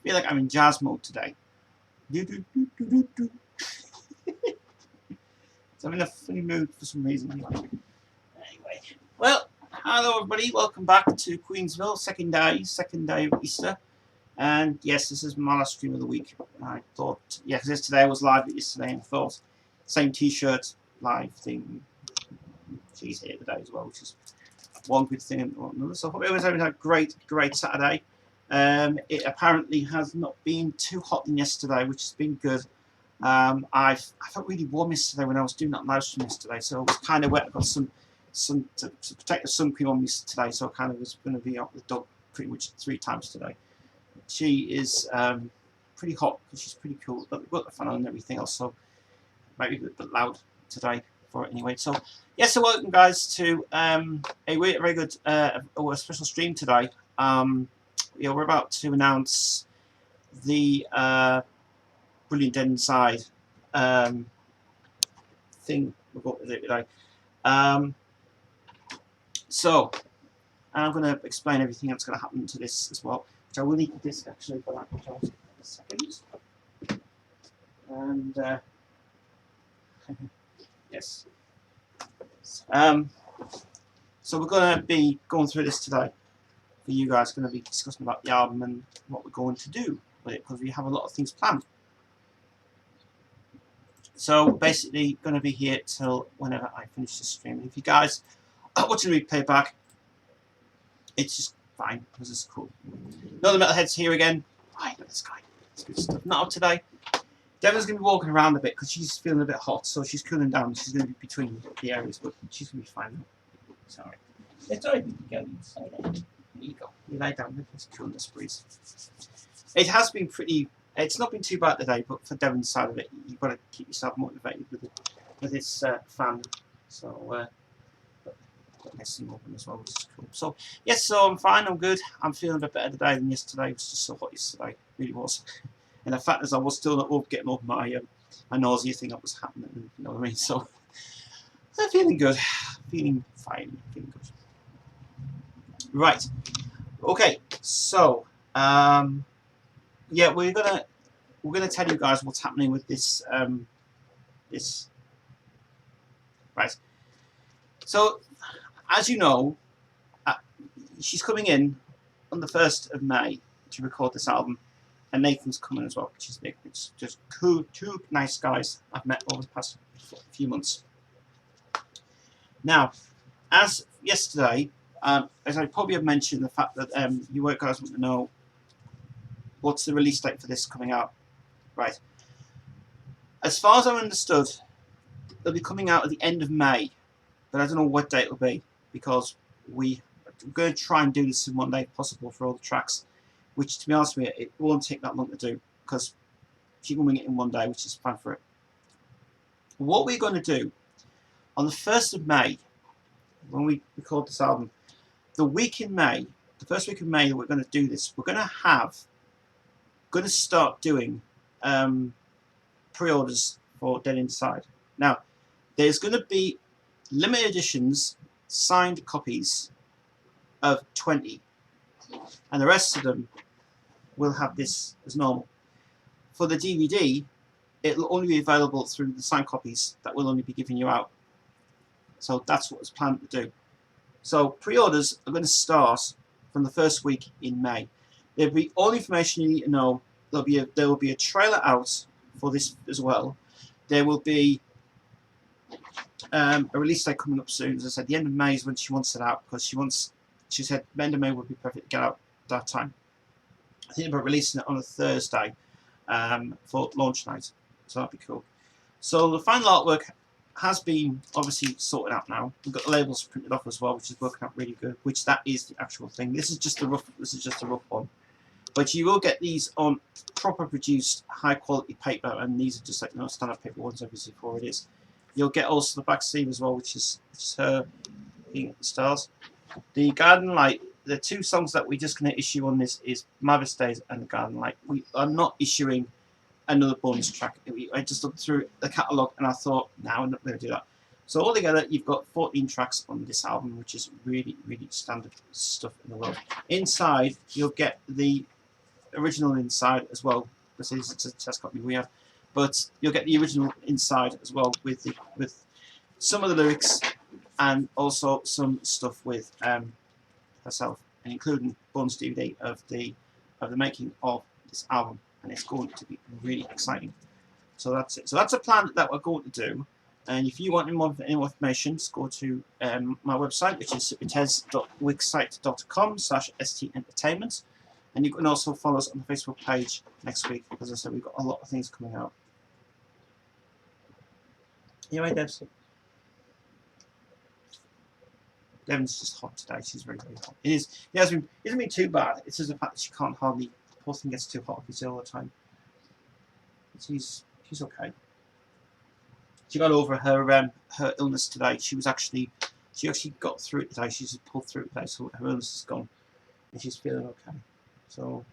feel like I'm in jazz mode today. So I'm in a funny mood for some reason. Anyway, well, hello everybody. Welcome back to Queensville. Second day of Easter. And yes, this is my last stream of the week. I thought, yeah, because yesterday I was live yesterday and thought, same t-shirt, live thing. She's here today as well, which is one good thing and another. So I hope everyone's having a great Saturday. It apparently has not been too hot than yesterday, which has been good. I felt really warm yesterday when I was doing that live stream yesterday, so it was kind of wet. I got some to protect the sun cream on me today, so I kind of was going to be out with the dog pretty much 3 times today. She is pretty hot because she's pretty cool, but we've got the fan on and everything else, so maybe a bit loud today for it anyway. So yes, so welcome guys to a very good a special stream today. Yeah, we're about to announce the Brilliant Dead Inside thing we've got with it today. So I'm going to explain everything that's going to happen to this as well, which I will need the disc actually for that, which I'll take in a second. And yes. So we're going to be going through this today. For you guys, going to be discussing about the album and what we're going to do with it, because we have a lot of things planned. So basically going to be here till whenever I finish this stream. And if you guys are watching the replay back, it's just fine because it's cool. Another Metalhead's here again. Hi, look at this guy. It's good stuff. Not today. Devon's going to be walking around a bit because she's feeling a bit hot, so she's cooling down. She's going to be between the areas, but she's going to be fine. Sorry. It's alright, inside there. There you go. You lie down with this coolness breeze. It has been pretty. It's not been too bad today, but for Devon's side of it, you've got to keep yourself motivated with this fan. So, get some open as well, which is cool. So, yes, so I'm fine. I'm good. I'm feeling a bit better today than yesterday. It was just so hot yesterday. It really was. And the fact is, I was still not getting over my nausea thing that was happening. You know what I mean? So, I'm feeling good. Feeling fine. Feeling good. Right. Okay. So, yeah, we're gonna tell you guys what's happening with this. This. Right. So, as you know, she's coming in on the 1st of May to record this album, and Nathan's coming as well, which is big. It's just cool, 2 nice guys I've met over the past few months. Now, as yesterday. As I probably have mentioned, the fact that you guys want to know what's the release date for this coming out. Right. As far as I understood, it'll be coming out at the end of May, but I don't know what date it'll be because we're going to try and do this in one day if possible for all the tracks, which, to be honest with you, it won't take that long to do because she can wing it in one day, which is fine for it. What we're going to do on the 1st of May, when we record this album, the week in May, the first week of May that we're going to do this, we're going to start doing pre-orders for Dead Inside. Now, there's going to be limited editions, signed copies of 20, and the rest of them will have this as normal. For the DVD, it'll only be available through the signed copies that will only be giving you out. So that's what was planned to do. So pre-orders are going to start from the first week in May. There'll be all the information you need to know. There will be a trailer out for this as well. There will be a release date coming up soon. As I said, the end of May is when she wants it out because she said the end of May would be perfect to get out that time. I think about releasing it on a Thursday for launch night. So that'd be cool. So the final artwork has been obviously sorted out now. We've got the labels printed off as well, which is working out really good. Which that is the actual thing. This is just a rough. This is just a rough one, but you will get these on proper produced, high quality paper, and these are just like standard paper ones, obviously for it is. You'll get also the back sleeve as well, which is her being at the stars. The Garden Light. The 2 songs that we're just going to issue on this is Marvis Days and the Garden Light. We are not issuing another bonus track. I just looked through the catalogue and I thought, no, I'm not going to do that. So altogether, you've got 14 tracks on this album, which is really, really standard stuff in the world. Inside, you'll get the original inside as well. This is a test copy we have, but you'll get the original inside as well with some of the lyrics and also some stuff with herself, and including bonus DVD of the making of this album, and it's going to be really exciting. So that's it. So that's a plan that we're going to do. And if you want any more information, just go to my website, which is supertez.wixsite.com/stentertainment. And you can also follow us on the Facebook page next week. As I said, we've got a lot of things coming out. You right, Debs? Devon's just hot today. She's very, very hot. It hasn't been too bad. It's just the fact that she can't hardly. The poor thing gets too hot all the time. But she's okay. She got over her illness today. She actually got through it today. She's pulled through it today, so her illness is gone, and she's feeling okay. So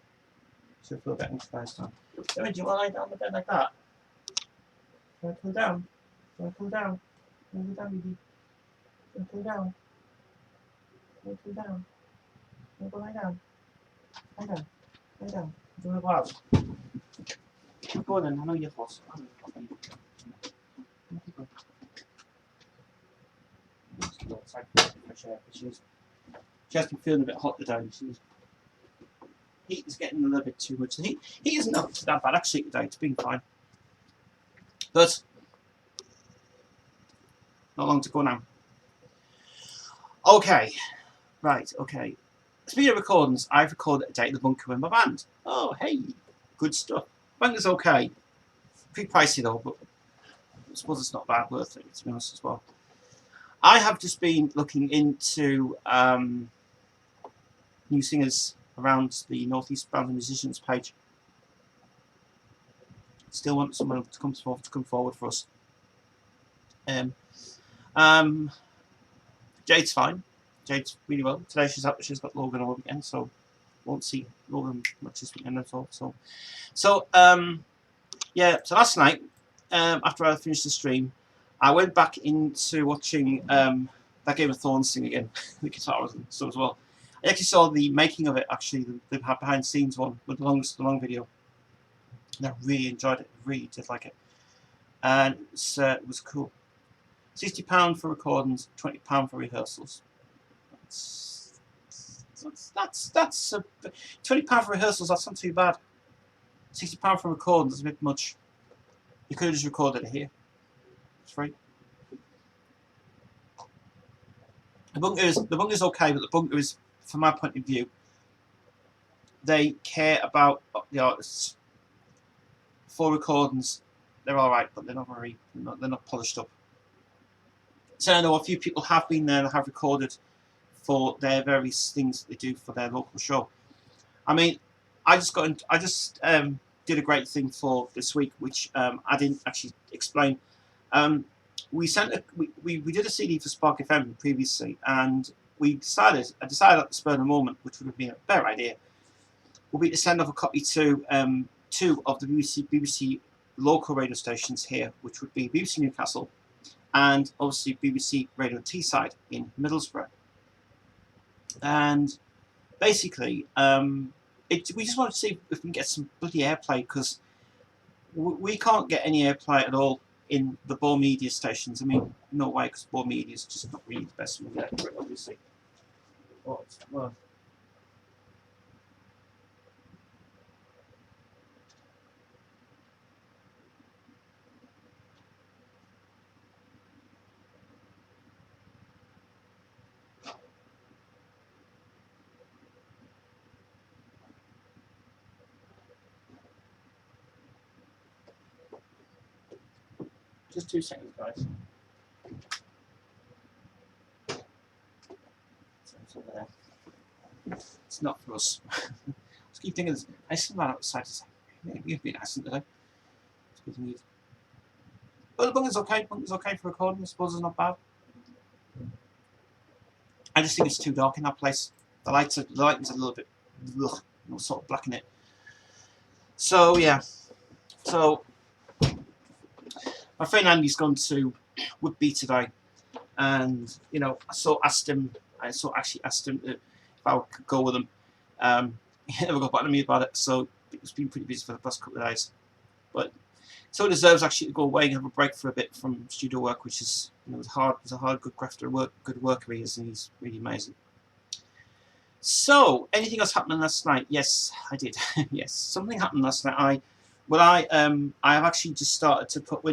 she'll feel better next time. So, do you want to lie down on the bed like that? Do you want to cool down? Do you want to cool down? Do you want to cool down, baby? Do you want to cool down? Do you want to cool down? Do you want to go lie down? Lie down. Lie down. Do you want to go out? Go on then. I know you're hot. She has been feeling a bit hot today. Heat is getting a little bit too much. The heat isn't that bad actually today. It's been fine. But not long to go now. Okay. Right, okay. Speaking of recordings, I've recorded a day at the bunker with my band. Oh, hey. Good stuff. Bunker's okay. Pretty pricey though, but I suppose it's not bad worth it, to be honest, as well. I have just been looking into new singers around the Northeast Band and Musicians page. Still want someone to come forward for us. Jade's fine. Jade's really well. Today she's got Logan all weekend, so won't see Logan much this weekend at all. So yeah. So last night, after I finished the stream, I went back into watching that Game of Thrones thing again, the guitar and stuff as well. I actually saw the making of it, actually, the behind the scenes one with the long video. And I really enjoyed it, really did like it. And it was cool. £60 for recordings, £20 for rehearsals. That's £20 for rehearsals, that's not too bad. £60 for recordings is a bit much. You could have just recorded it here. It's free. The bunker is okay, but the bunker is, from my point of view, they care about the artists. For recordings, they're all right, but they're not polished up. So I know a few people have been there and have recorded for their various things that they do for their local show. I mean, I just did a great thing for this week, which I didn't actually explain. We did a CD for Spark FM previously, and I decided at the spur of the moment, which would have been a better idea, would be to send off a copy to two of the BBC local radio stations here, which would be BBC Newcastle and obviously BBC Radio Teesside in Middlesbrough. And basically, we just wanted to see if we can get some bloody airplay, because we can't get any airplay at all in the Bow Media stations. I mean, no way, because Bow Media is just not really the best media for it, obviously. Well, just 2 seconds, guys. It's over there. It's not for us. I just keep thinking, I see that outside. You've been accident today. It's good indeed. But the bunker's okay. Bunker's okay for recording. I suppose it's not bad. I just think it's too dark in that place. The lighting's a little bit, sort of blacking it. So yeah. So my friend Andy's gone to Whitby today, and I actually asked him if I could go with him, He never got back to me about it, so it's been pretty busy for the past couple of days. But so it deserves actually to go away and have a break for a bit from studio work, which is, you know, it's hard. It's a hard, good crafter, good worker he is, and he's really amazing. So, anything else happening last night? Yes, I did. Yes, something happened last night. I have actually just started to put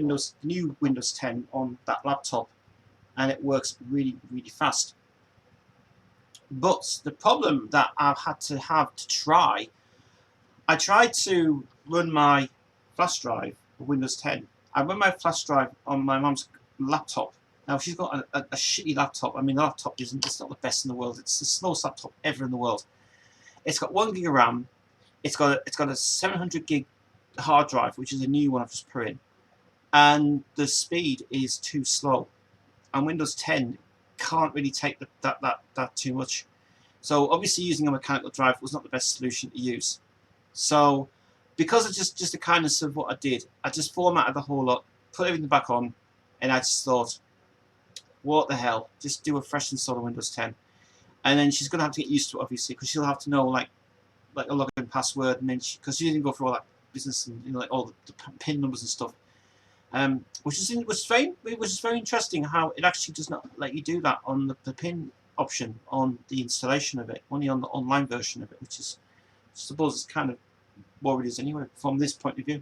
new Windows 10 on that laptop, and it works really, really fast. But the problem that I've had to have to try, I tried to run my flash drive, Windows 10. I run my flash drive on my mum's laptop. Now she's got a shitty laptop. I mean, the laptop it's not the best in the world. It's the slowest laptop ever in the world. It's got 1 gig of RAM. It's got a 700 gig hard drive, which is a new one I've just put in, and the speed is too slow. And Windows 10 can't really take that too much. So obviously using a mechanical drive was not the best solution to use. So because of just the kindness of what I did, I just formatted the whole lot, put everything back on, and I just thought, what the hell, just do a fresh install of Windows 10. And then she's going to have to get used to it, obviously, because she'll have to know like a login password, and then because she didn't go through all that business and, you know, like all the pin numbers and stuff. Which was very interesting how it actually does not let you do that on the pin option on the installation of it, only on the online version of it, which is, I suppose, it's kind of what it is anyway from this point of view.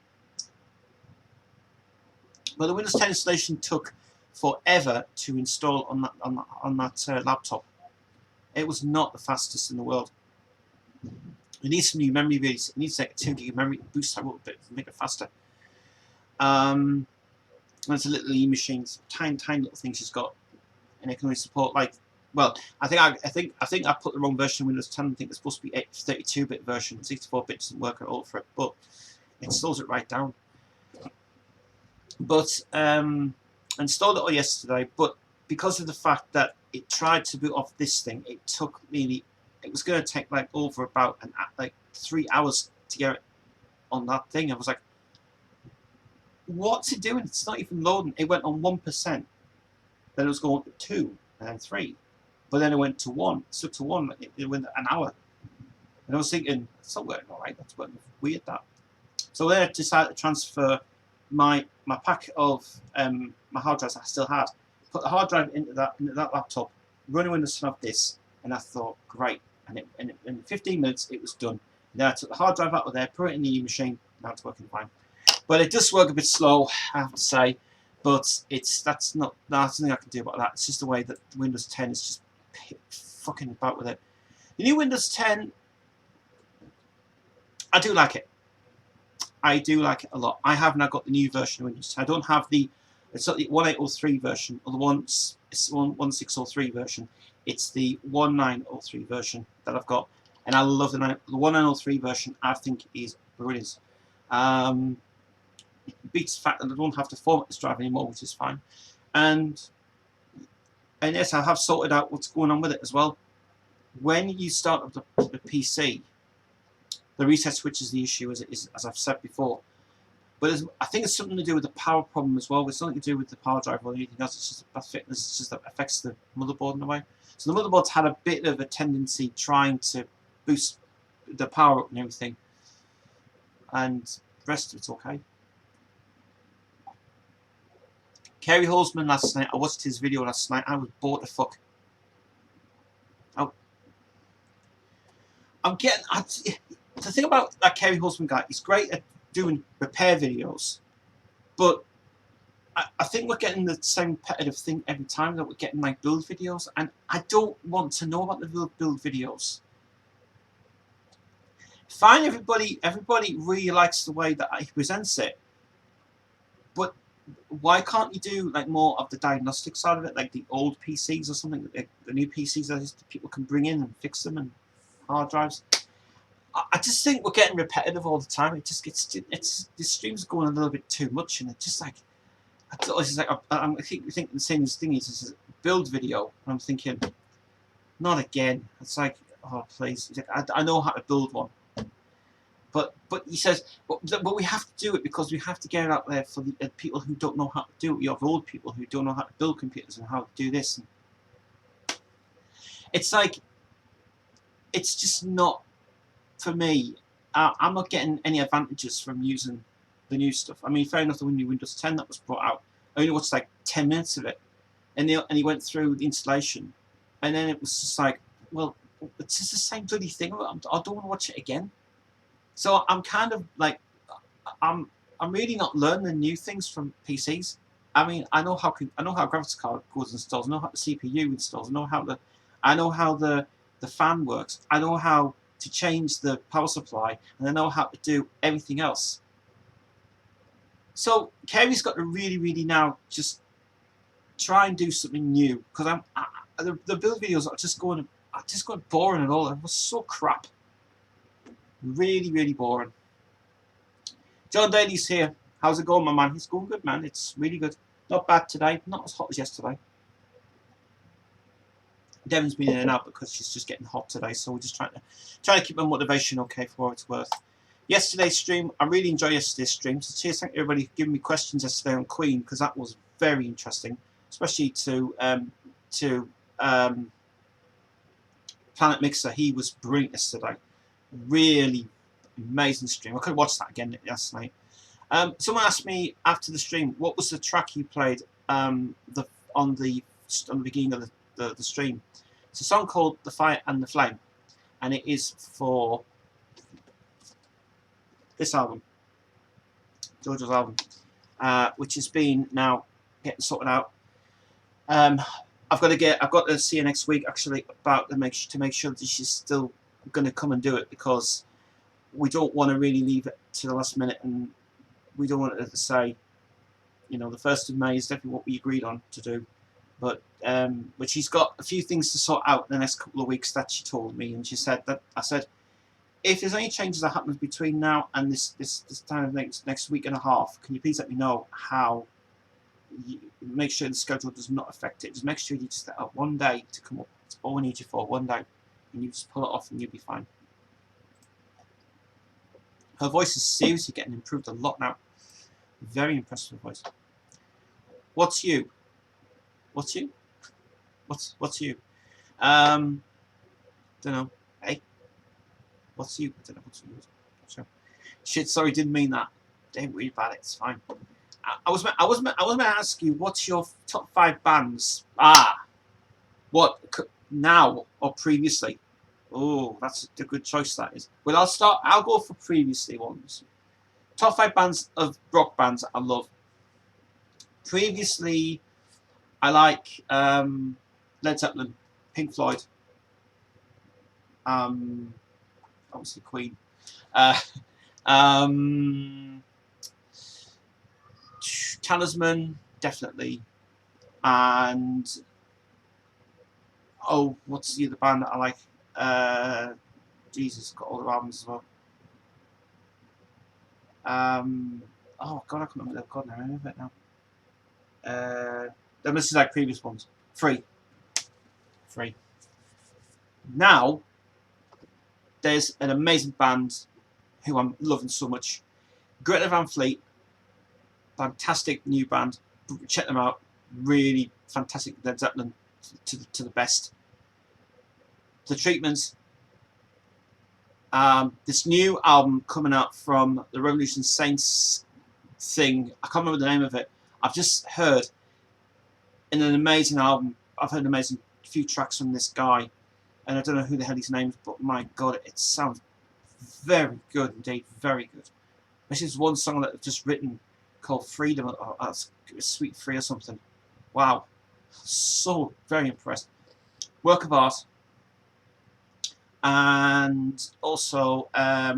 But the Windows 10 installation took forever to install on that laptop. It was not the fastest in the world. It needs some new memory, really. It needs like a 2 gig of memory to boost that a little bit to make it faster. There's a little e-machine, tiny little thing she's got, and it can only support like, well, I think I put the wrong version of Windows 10. I think it's supposed to be 32-bit version. 64-bit doesn't work at all for it, but it slows it right down. But I installed it all yesterday, but because of the fact that it tried to boot off this thing, it took really, it was going to take like over about like 3 hours to get it on that thing. I was like, what's it doing? It's not even loading. It went on 1%. Then it was going to 2, and then 3. But then it went to 1. It stuck to 1. It went an hour. And I was thinking, it's not working all right. That's working weird, that. So then I decided to transfer my pack of my hard drives I still had. Put the hard drive into that laptop, running Windows 10 off this, and I thought, great. And in 15 minutes, it was done. And then I took the hard drive out of there, put it in the E-machine. Now it's working fine. But it does work a bit slow, I have to say. But that's nothing I can do about that. It's just the way that Windows 10 is just fucking about with it. The new Windows 10, I do like it. I do like it a lot. I have now got the new version of Windows 10. I don't have it's not the 1803 version or the 1603 version. It's the 1903 version that I've got, and I love the 1903 version. I think is brilliant. It beats the fact that I don't have to format this drive anymore, which is fine. And yes, I have sorted out what's going on with it as well. When you start up the PC, the reset switch is the issue, as I've said before. But I think it's something to do with the power problem as well. It's nothing to do with the power drive or anything else. It's just that affects the motherboard in a way. So the motherboard's had a bit of a tendency trying to boost the power up and everything. And the rest of it's okay. Kerry Holzman last night, I watched his video last night. I was bored to fuck. The thing about that Kerry Holzman guy, he's great at doing repair videos, but I think we're getting the same repetitive thing every time, that we're getting like build videos, and I don't want to know about the build videos. Fine, everybody really likes the way that he presents it, but why can't you do like more of the diagnostic side of it, like the old PCs or something, like the new PCs that people can bring in and fix them, and hard drives? I just think we're getting repetitive all the time. It just gets, the stream's going a little bit too much, and it's just like, I keep thinking the same thing is a build video, and I'm thinking, not again. It's like, oh please, I know how to build one. But he says, but we have to do it because we have to get it out there for the people who don't know how to do it. You have old people who don't know how to build computers and how to do this. And it's like, it's just not. for me, I'm not getting any advantages from using the new stuff. I mean, fair enough, the new Windows 10 that was brought out, I only watched like 10 minutes of it, and he went through the installation, and then it was just like, well, it's just the same bloody thing. I don't want to watch it again. So I'm kind of like, I'm really not learning new things from PCs. I mean, I know how graphics card goes installs. I know how the CPU installs. I know how the fan works. I know how to change the power supply, and I know how to do everything else. So Kerry's got to really now just try and do something new, because the build videos are just going boring and all. It was so crap. Really boring. John Daly's here. How's it going, my man? It's going good, man. It's really good. Not bad today. Not as hot as yesterday. Devon's been in and out because she's just getting hot today, so we're just trying to keep my motivation okay for what it's worth. Yesterday's stream, I really enjoyed yesterday's stream. So cheers, thank everybody for giving me questions yesterday on Queen, because that was very interesting, especially to Planet Mixer. He was brilliant yesterday. Really amazing stream. I could watch that again last night. Someone asked me after the stream, what was the track you played on the beginning of the stream. It's a song called The Fire and the Flame, and it is for this album, JoJo's album, which has been now getting sorted out. I've got to see her next week actually about to make sure that she's still going to come and do it, because we don't want to really leave it to the last minute, and we don't want it to say, you know, the 1st of May is definitely what we agreed on to do. But she's got a few things to sort out in the next couple of weeks that she told me, and she said that I said, if there's any changes that happen between now and this time of next week and a half, can you please let me know how you make sure the schedule does not affect it. Just make sure you just set up one day to come up. That's all we need you for, one day, and you just pull it off and you'll be fine. Her voice is seriously getting improved a lot now. Very impressed with her voice. What's you? What's you? What's you? Don't know. Hey, what's you? I don't know what's you. Sure. Shit, sorry, didn't mean that. Don't worry about it. It's fine. I was meant to ask you, what's your top 5 bands? What now or previously? Oh, that's a good choice. That is. Well, I'll go for previously ones. Top 5 bands of rock bands that I love. Previously, I like Led Zeppelin, Pink Floyd, obviously Queen, Talisman, definitely, and oh, what's the other band that I like? Jesus, got all the albums as well. Oh God, I can't remember. God, I remember it now. This is like previous ones. Free. Now, there's an amazing band who I'm loving so much. Greta Van Fleet. Fantastic new band. Check them out. Really fantastic. Led Zeppelin to the best. The Treatments. This new album coming out from the Revolution Saints thing. I can't remember the name of it. I've just heard in an amazing album. I've heard an amazing few tracks from this guy, and I don't know who the hell his name is, but my God, it sounds very good indeed, very good. This is one song that I've just written called Freedom, or Sweet Free or something. Wow, so very impressed. Work of art, and also a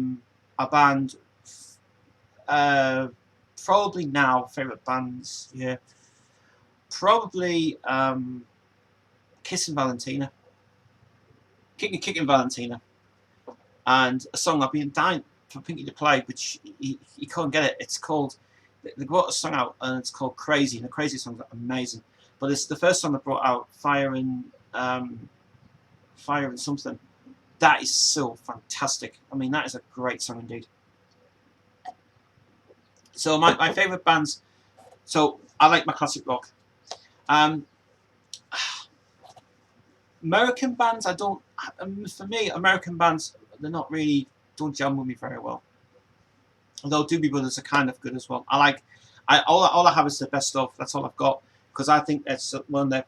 band. Probably now favorite bands, yeah. Probably Kickin' Valentina, and a song I've been dying for Pinky to play, which he can't get it. It's called, they brought a song out and it's called Crazy, and the Crazy song's amazing. But it's the first song they brought out, Fire and something. That is so fantastic. I mean, that is a great song indeed. So my favourite bands, so I like my classic rock. American bands, I don't, for me, American bands, they're not really don't gel with me very well. Although Doobie Brothers are kind of good as well. All I have is the best of. That's all I've got, because I think that's one of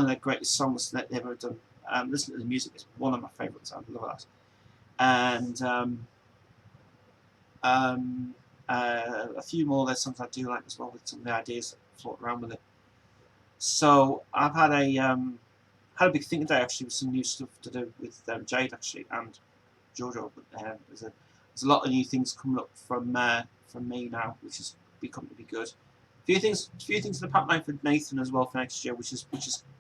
their greatest songs that they've ever done. Listen to the music; it's one of my favourites. I love that. And a few more there's songs I do like as well, with some of the ideas that float around with it. So I've had a big think today actually, with some new stuff to do with Jade actually and JoJo. But there's a lot of new things coming up from me now, which is becoming to be good. A few things in the pipeline for Nathan as well for next year, which is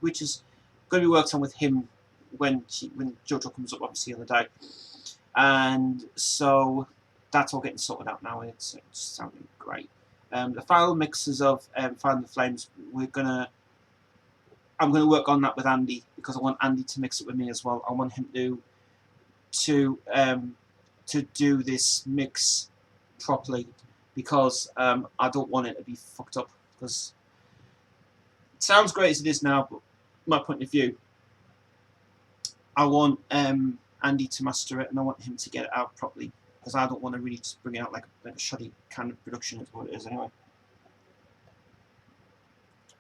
going to be worked on with him when JoJo comes up, obviously, on the day. And so that's all getting sorted out now, and it's sounding great. The final mixes of Finding the Flames, I'm gonna work on that with Andy, because I want Andy to mix it with me as well. I want him to do this mix properly, because I don't want it to be fucked up, because it sounds great as it is now, but my point of view, I want Andy to master it, and I want him to get it out properly, because I don't want to really just bring it out like a shoddy kind of production, is what it is anyway.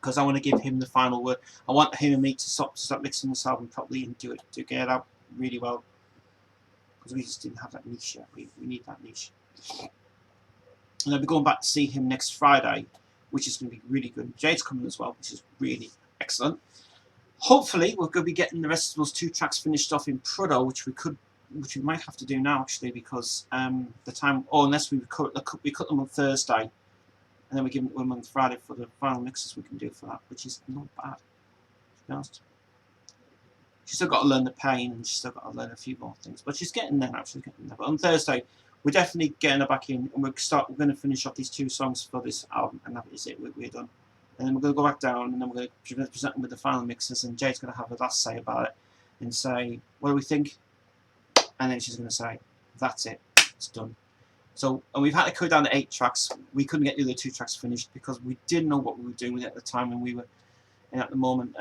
Because I want to give him the final word. I want him and me to start mixing this album properly and to get it out really well, because we just didn't have that niche yet. We need that niche. And I'll be going back to see him next Friday, which is going to be really good. Jade's coming as well, which is really excellent. Hopefully, we're going to be getting the rest of those 2 tracks finished off in Prudhoe, which we might have to do now actually, because the time. Oh, unless we cut them on Thursday, and then we give them on Friday for the final mixes we can do for that, which is not bad, to be honest. She's still got to learn the pain, and she's still got to learn a few more things, but she's getting there now. She's getting there. But on Thursday, we're definitely getting her back in, and we're going to finish off these 2 songs for this album, and that is it. We're done. And then we're going to go back down, and then we're going to present them with the final mixes, and Jade's going to have a last say about it, and say, what do we think? And then she's going to say, that's it, it's done. So, and we've had to cut down to 8 tracks. We couldn't get the other 2 tracks finished, because we didn't know what we were doing with it at the time, and we were, and at the moment,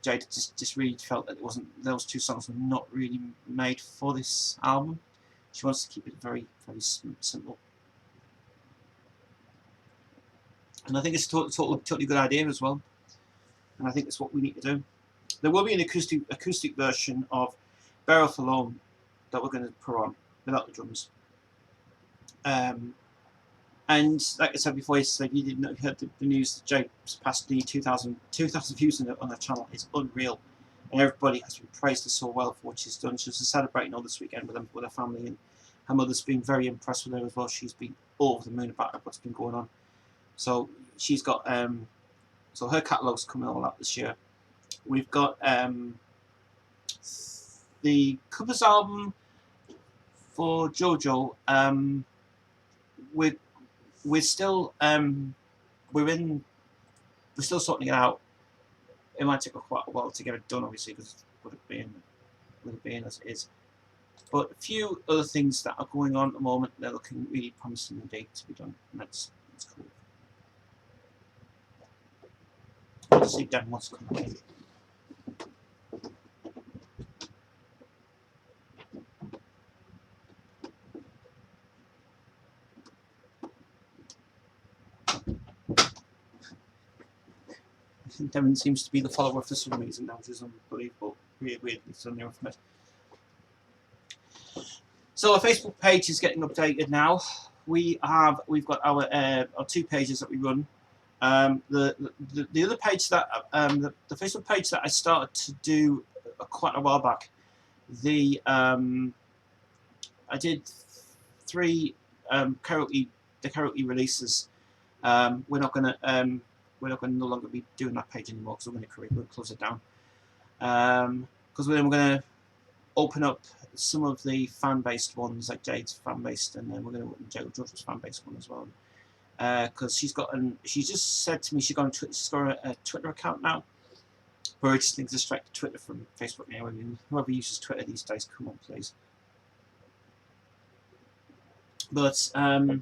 Jade just really felt that those 2 songs were not really made for this album. She wants to keep it very, very simple. And I think it's a totally good idea as well. And I think it's what we need to do. There will be an acoustic version of Bear Off Alone that we're going to put on without the drums. And like I said before yesterday, if you didn't know, you heard the news that Jade's passed the 2,000 views on her channel. It's unreal. And everybody has been praised her so well for what she's done. She was celebrating all this weekend with her family, and her mother's been very impressed with her as well. She's been over the moon about what's been going on. So she's got so her catalogue's coming all out this year. We've got the covers album for JoJo. We're still still sorting it out. It might take quite a while to get it done, obviously, because with it being as it is. But a few other things that are going on at the moment, they're looking really promising indeed to be done, and that's cool. Let's see Dan what's coming in. Devon seems to be the follower for some reason now, which is unbelievable. Weirdly, it's unusual for me. So our Facebook page is getting updated now. We've got our 2 pages that we run. The other page that the Facebook page that I started to do quite a while back. I did 3 karaoke releases. We're not going to no longer be doing that page anymore, because we're going to close it down. Because then we're going to open up some of the fan-based ones, like Jade's fan-based, and then we're going to open JoJo's fan-based one as well. Because she just said to me she's got a Twitter account now, where it just links us straight to Twitter from Facebook anyway. I mean, whoever uses Twitter these days, come on, please. But I've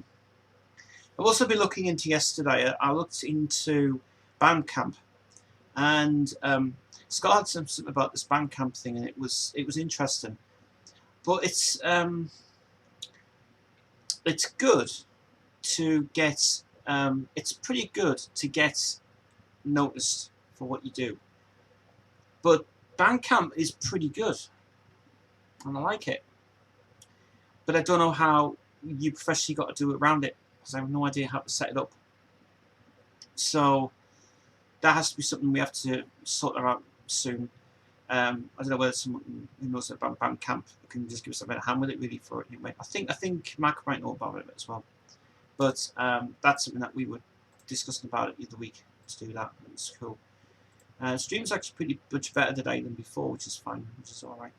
also been looking into yesterday. I looked into Bandcamp, and Scott had something about this Bandcamp thing, and it was interesting. But it's it's good to get. It's pretty good to get noticed for what you do, but Bandcamp is pretty good, and I like it. But I don't know how you professionally got to do it around it because I have no idea how to set it up. So that has to be something we have to sort out soon. I don't know whether someone who knows about Bandcamp can just give us a bit of hand with it really for it anyway. I think Mac might know about it as well. But that's something that we were discussing about it the other week to do that. It's cool. Stream's actually pretty much better today than before, which is fine, which is alright.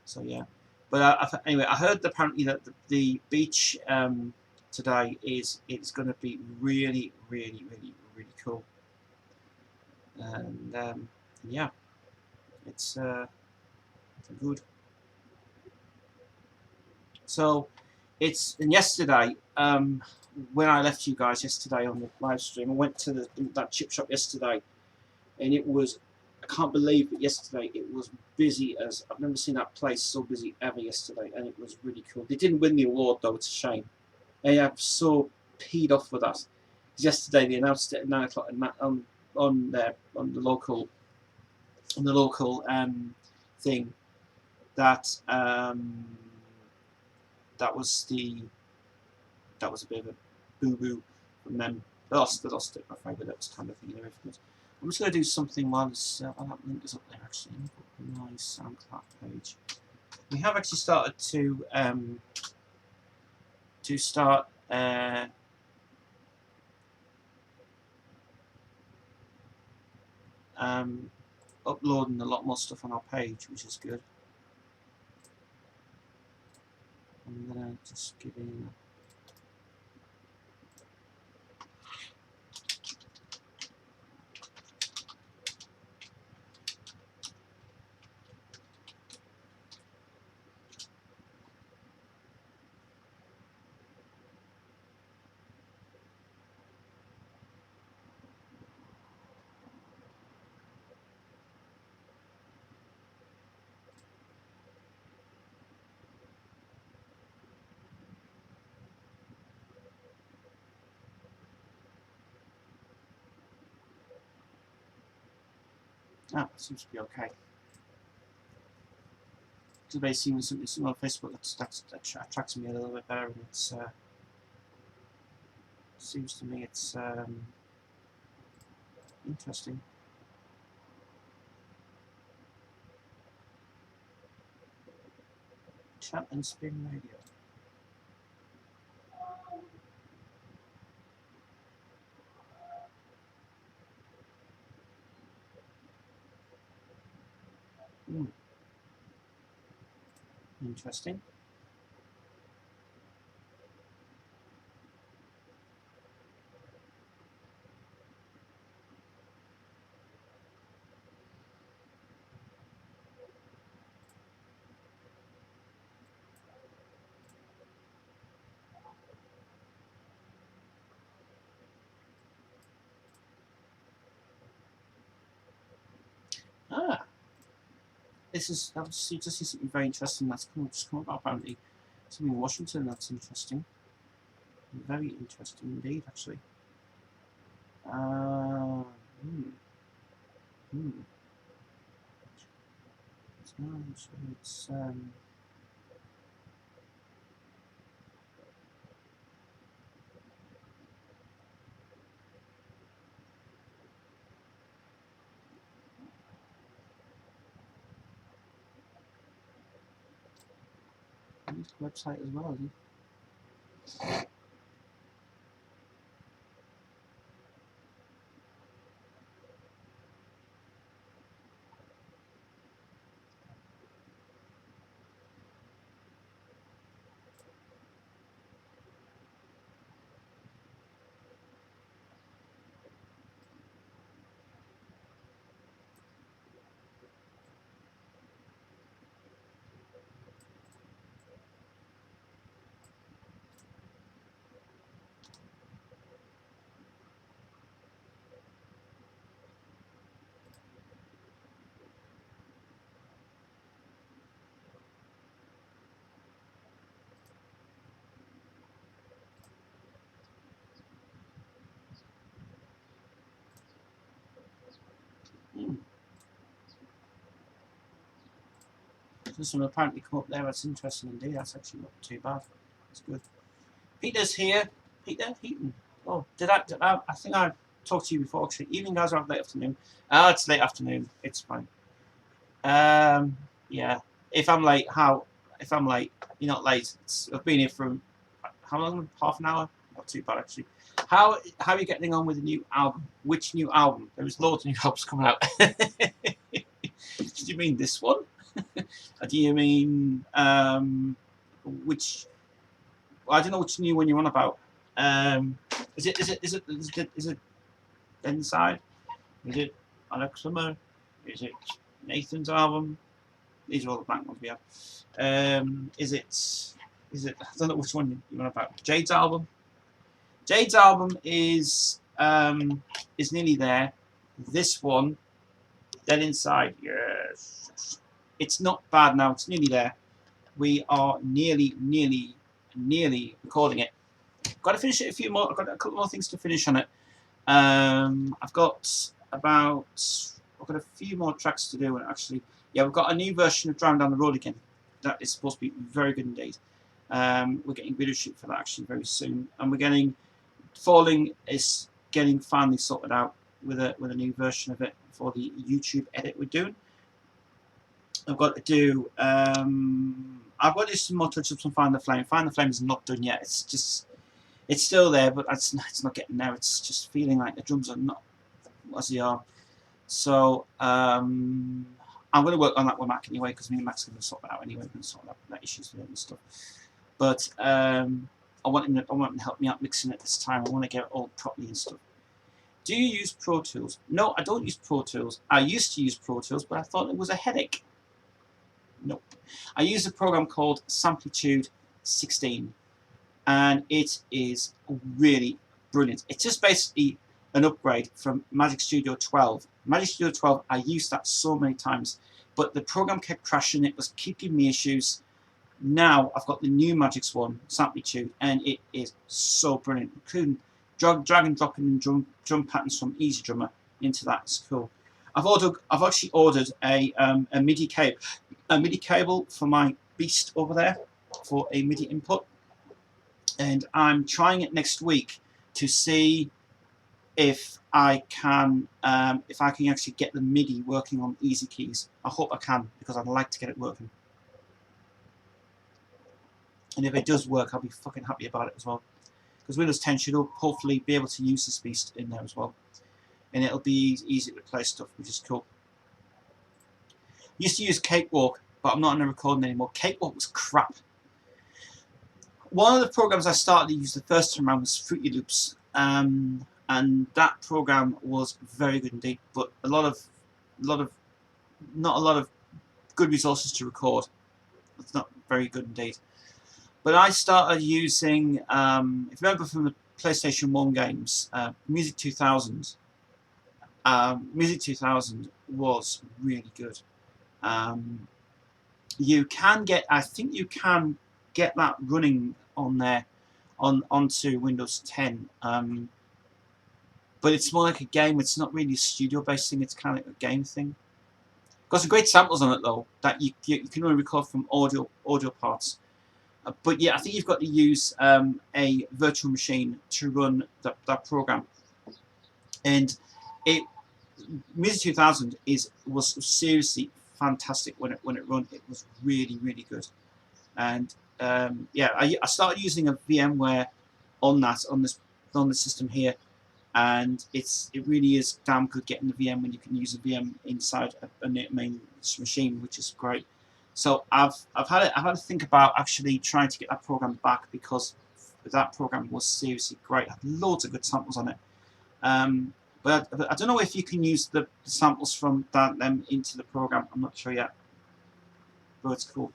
So yeah. But anyway, I heard apparently that the beach today is going to be really, really, really, really cool. And yeah, it's good. So and yesterday, when I left you guys yesterday on the live stream, I went to that chip shop yesterday, and it was, I can't believe that yesterday it was busy as I've never seen that place so busy ever yesterday, and it was really cool. They didn't win the award though, it's a shame. And I'm so peed off with that. Yesterday they announced it at 9 o'clock on the local thing that that was a bit of a boo-boo from them. They lost it, I'm afraid, but that was kind of thing. I'm just going to do something while that link is up there, actually. My SoundCloud page. We have actually started to start uploading a lot more stuff on our page, which is good. I'm going to just give in. Ah, it seems to be okay. So basically, something on Facebook that attracts me a little bit better, and it's seems to me it's interesting. Chat and Spin Radio. Interesting. Ah, this is just something very interesting that's come about apparently. Something in Washington that's interesting. Very interesting indeed, actually. It's website as well, isn't it? this one apparently come up there. That's interesting indeed. That's actually not too bad. That's good. Peter's here. Peter Heaton. Oh, I think I talked to you before actually. Evening guys or late afternoon? It's late afternoon. It's fine. Yeah. If I'm late, if I'm late, you're not late. I've been here for how long? Half an hour? Not too bad actually. How are you getting on with the new album? Which new album? There was loads of new albums coming out. Do you mean this one? Do you mean which? I don't know which new one you're on about. Is it Inside? Is it Alex Summer? Is it Nathan's album? These are all the blank ones we have. Is it? I don't know which one you're on about. Jade's album. Jade's album is nearly there. This one, Dead Inside, yes. It's not bad now. It's nearly there. We are nearly recording it. Got to finish it a few more. I've got a couple more things to finish on it. I've got a few more tracks to do. And actually, yeah, we've got a new version of Driving Down the Road again. That is supposed to be very good indeed. We're getting video shoot for that actually very soon, and we're getting Falling is getting finally sorted out with a new version of it for the YouTube edit we're doing. I've got to do some more touch-ups on Find the Flame. Find the Flame is not done yet. It's still there, but it's not getting there. It's just feeling like the drums are not as they are. So I'm going to work on that with Mac anyway, because me and Mac's going to sort that out anyway. We're going to sort that issues with it and stuff. But I want him to help me out mixing it this time. I want to get it all properly and stuff. Do you use Pro Tools? No, I don't use Pro Tools. I used to use Pro Tools, but I thought it was a headache. Nope. I use a program called Samplitude 16, and it is really brilliant. It's just basically an upgrade from Magic Studio 12. Magic Studio 12, I used that so many times, but the program kept crashing. It was keeping me issues. Now I've got the new Magix one, Samplitude, and it is so brilliant. Including drag and dropping in drum patterns from Easy Drummer into that. It's cool. I've actually ordered a MIDI cable for my Beast over there for a MIDI input, and I'm trying it next week to see if I can actually get the MIDI working on Easy Keys. I hope I can, because I'd like to get it working. And if it does work, I'll be fucking happy about it as well. Because Windows 10 should hopefully be able to use this Beast in there as well. And it'll be easy to play stuff, which is cool. Used to use Cakewalk, but I'm not in a recording anymore. Cakewalk was crap. One of the programs I started to use the first time around was Fruity Loops. And that program was very good indeed, but not a lot of good resources to record. It's not very good indeed. But I started using, if you remember from the PlayStation 1 games, Music 2000. Music 2000 was really good. You can get, I think you can get that running on there, onto Windows 10. But it's more like a game. It's not really a studio-based thing. It's kind of like a game thing. Got some great samples on it though that you can only record from audio parts. But yeah, I think you've got to use a virtual machine to run that program. And Music 2000 was seriously fantastic when it run. It was really good. And yeah, I started using a VMware on the system here, and it really is damn good getting the VM when you can use a VM inside a main machine, which is great. So I've had to think about actually trying to get that program back, because that program was seriously great. It had loads of good samples on it. But I don't know if you can use the samples from them into the program. I'm not sure yet, but it's cool.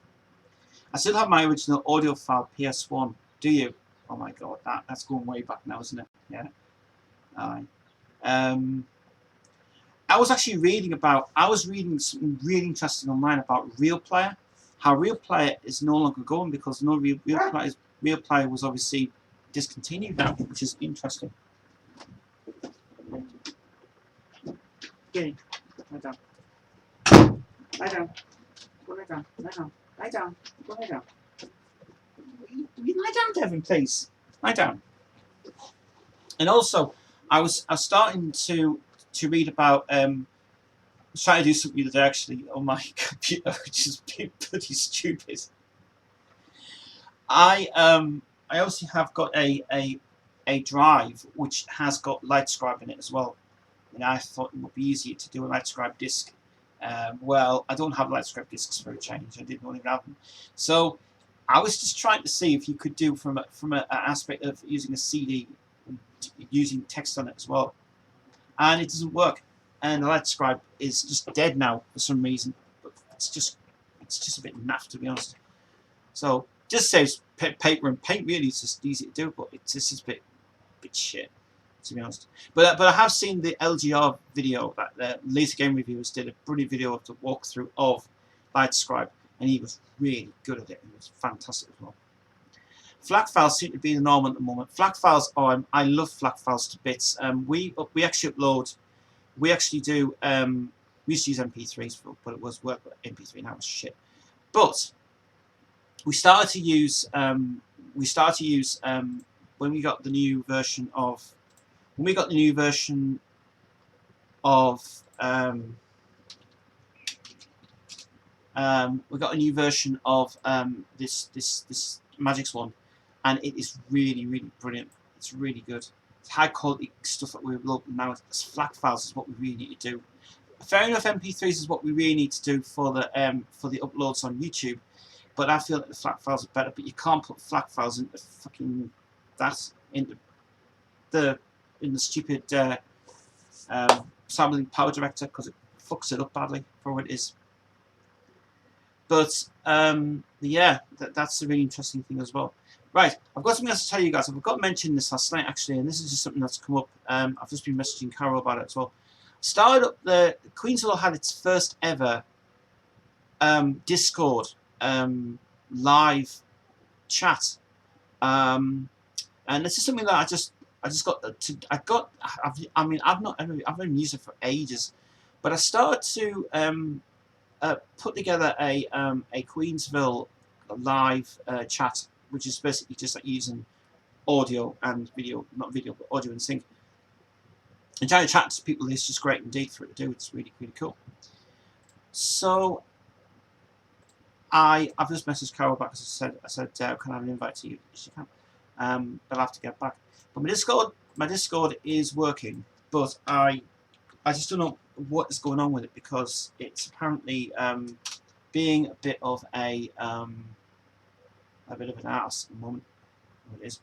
I still have my original audio file PS1. Do you? Oh my god, that's going way back now, isn't it? Yeah. I was actually reading something really interesting online about Real Player. How Real Player is no longer going because Real Player was obviously discontinued now, which is interesting. Get in. Lie down. Lie down. Go lie down. Lie down. Lie down. Go lie down. Will you lie down, Devin, please? Lie down. And also, I was starting to read about trying to do something the other day actually on my computer, which is pretty stupid. I also have got a drive which has got LightScribe in it as well. And I thought it would be easier to do a LightScribe disk. Well, I don't have LightScribe disks for a change. I didn't even have them. So I was just trying to see if you could do from an aspect of using a CD, using text on it as well. And it doesn't work. And the LightScribe is just dead now for some reason. But it's just a bit naff, to be honest. So just saves paper and paint. Really, it's just easy to do, but it's just a bit shit, to be honest. But I have seen the LGR video that the Laser Game Reviewers did, a brilliant video of the walkthrough of LightScribe, and he was really good at it. It was fantastic as well. FLAC files seem to be the norm at the moment. FLAC files are, I love FLAC files to bits. We actually upload. We actually do. We used to use MP3s, but it was work with MP3. Now it's shit. But we started to use. When we got the new version of. When we got the new version of. We got a new version of this Magix one, and it is really, really brilliant. It's really good. It's high quality stuff that we're uploading now. It's FLAC files is what we really need to do. Fair enough, MP3s is what we really need to do for the uploads on YouTube, but I feel that the FLAC files are better. But you can't put FLAC files into fucking into the stupid sampling power director, because it fucks it up badly for what it is. But yeah, that's a really interesting thing as well. Right, I've got something else to tell you guys. I've got to mention this last night actually, and this is just something that's come up. I've just been messaging Carol about it as well. Started up Queensville had its first ever Discord live chat, and this is something that I just got to. I mean, I've not even used it for ages, but I started to put together a Queensville live chat, which is basically just like using audio and video, not video, but audio and sync. And trying to chat to people is just great indeed for it to do. It's really, really cool. So I've just messaged Carol back, as I said, can I have an invite to you? She can. But I'll have to get back. But my Discord is working, but I just don't know what is going on with it, because it's apparently being a bit of an arse at the moment. It is.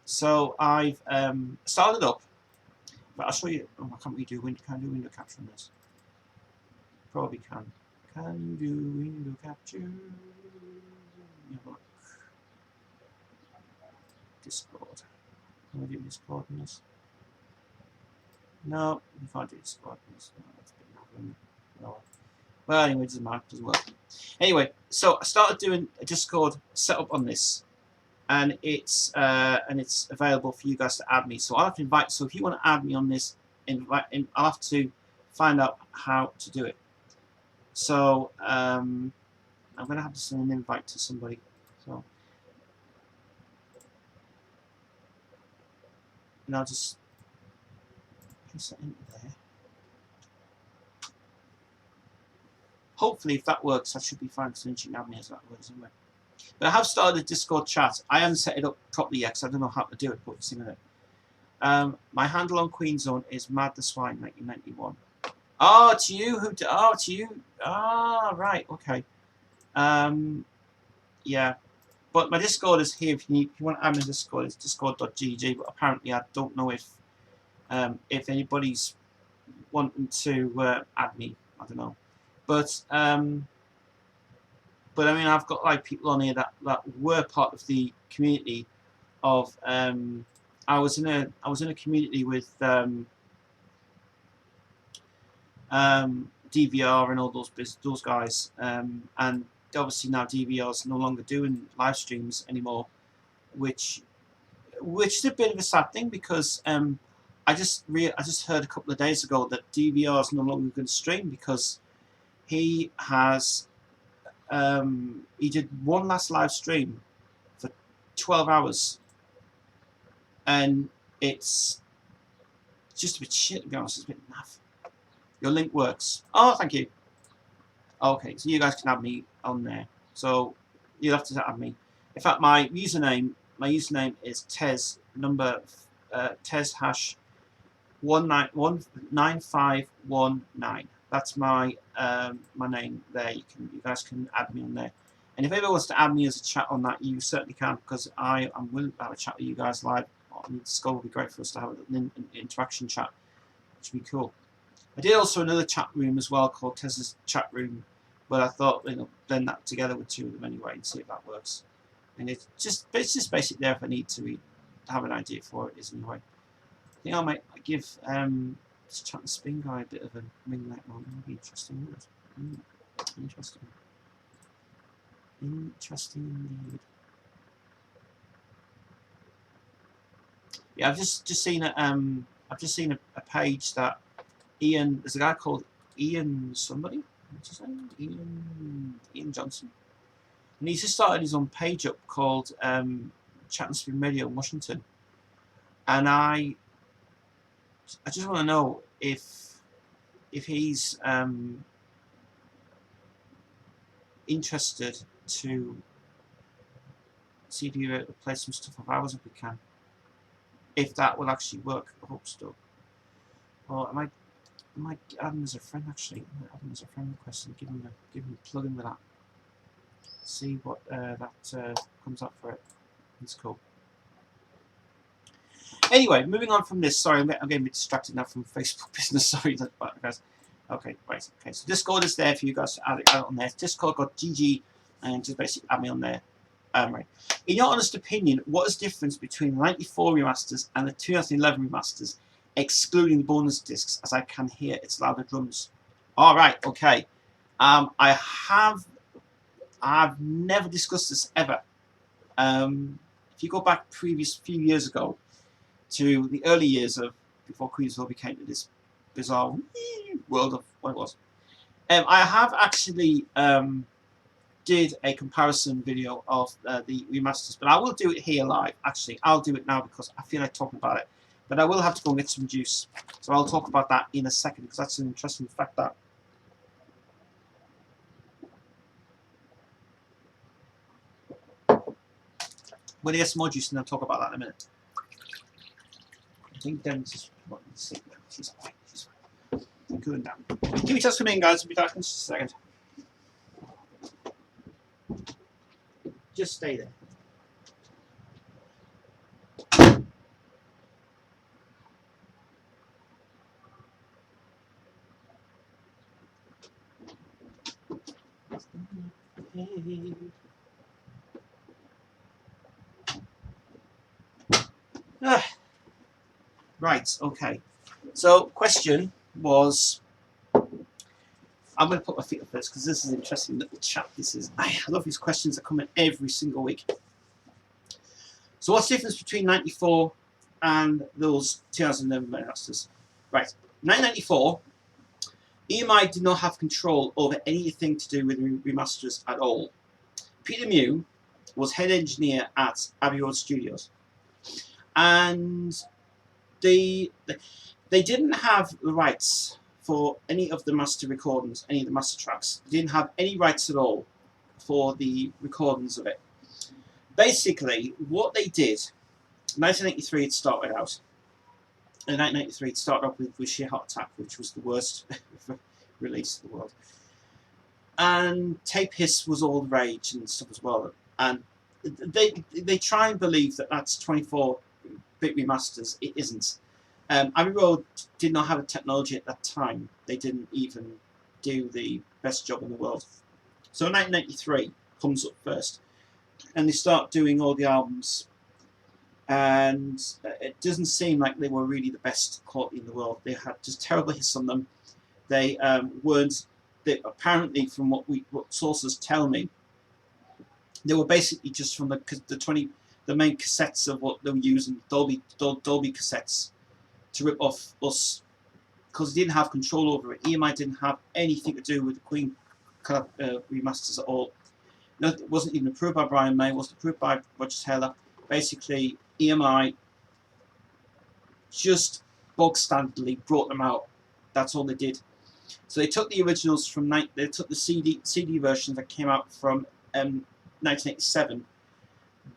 So I've started up, but I'll show you. Oh, I can't really do window. Can I do window capture on this? Probably can. Can you do window capture? Look. Discord. Can I do Discord on this? No, you can't do Discord on this. No, that's a bit nothing. No. Well, anyway, it doesn't matter. It doesn't work. Anyway, so I started doing a Discord setup on this, and it's available for you guys to add me. So I'll have to invite. So if you want to add me on this, I'll have to find out how to do it. So I'm going to have to send an invite to somebody. So, and I'll just place it into there. Hopefully, if that works, that should be fine, because then you can add me as that works anyway. But I have started a Discord chat. I haven't set it up properly yet, because I don't know how to do it, but we'll see in a minute. My handle on Queen Zone is Mad the Swine 1991. Oh, to you who? Oh, to you. Ah, right. Okay. Yeah. But my Discord is here. If you want to add my Discord, it's discord.gg. But apparently, I don't know if anybody's wanting to add me. I don't know. But I mean, I've got like people on here that were part of the community of. I was in a community with DVR and all those guys, and obviously now DVR is no longer doing live streams anymore, which is a bit of a sad thing, because I just heard a couple of days ago that DVR is no longer going to stream, because he has he did one last live stream for 12 hours, and it's just a bit shit, to be honest. It's a bit naff. Your link works. Oh, thank you. Okay, so you guys can add me on there. So you'll have to add me. In fact, my username is Tez Tez hash 9519. That's my my name there. You guys can add me on there. And if anyone wants to add me as a chat on that, you certainly can, because I am willing to have a chat with you guys live. Discord would be great for us to have an interaction chat, which would be cool. I did also another chat room as well called Tez's Chat Room, but I thought, you know, blend that together with two of them anyway and see if that works. And it's just basically there if I need to have an idea for it, is anyway. I think I might give this Chat and Spin guy a bit of a ring light one. That'd be interesting, wouldn't it? Interesting. Interesting indeed. Yeah, I've just seen a page that Ian, there's a guy called Ian somebody, what's his name? Ian Johnson, and he's just started his own page up called Chat and Spin Radio in Washington, and I just want to know if he's interested to see if you play some stuff of ours if we can. If that will actually work, I hope so. Or I might add him as a friend actually. I might add him as a friend request and give him a plug in with that. See what that comes up for it. It's cool. Anyway, moving on from this. Sorry, I'm getting a bit distracted now from Facebook business. Sorry, guys. Okay, right. Okay, so Discord is there for you guys to add it on there. Discord got GG, and just basically add me on there. Right. In your honest opinion, what is the difference between the 94 remasters and the 2011 remasters, excluding the bonus discs, as I can hear its louder drums? All right. Okay. I've never discussed this ever. If you go back few years ago to the early years of before Queensville became this bizarre world of what it was, I have actually did a comparison video of the remasters, but I will do it here live. Actually, I'll do it now because I feel like talking about it, but I will have to go and get some juice, so I'll talk about that in a second because that's an interesting fact. That when I get some more juice, and I'll talk about that in a minute. I think Dennis is wanting to sleep. She's fine. She's fine. I'm cooling down. Give me just come in, guys. I'll be back in just a second. Just stay there. Right, okay. So, question was, I'm going to put my feet up first because this is an interesting little chat. This is, I love these questions that come in every single week. So, what's the difference between 94 and those 2011 remasters? Right, 1994, EMI did not have control over anything to do with remasters at all. Peter Mew was head engineer at Abbey Road Studios, and they didn't have the rights for any of the master recordings, any of the master tracks. They didn't have any rights at all for the recordings of it. Basically, what they did, 1983 it started out. In 1993 it started off with Sheer Heart Attack, which was the worst release in the world. And Tape Hiss was all the rage and stuff as well. And they try and believe that that's 24-bit remasters. It isn't. Abbey Road did not have a technology at that time. They didn't even do the best job in the world. So 1993 comes up first, and they start doing all the albums, and it doesn't seem like they were really the best quality in the world. They had just terrible hits on them. They weren't. Apparently, from what sources tell me, they were basically just from the main cassettes of what they were using, Dolby cassettes, to rip off us, because they didn't have control over it. EMI didn't have anything to do with the Queen remasters at all. No, it wasn't even approved by Brian May. It wasn't approved by Roger Taylor. Basically, EMI just bog standardly brought them out. That's all they did. So they took the originals from they took the CD versions that came out from 1987.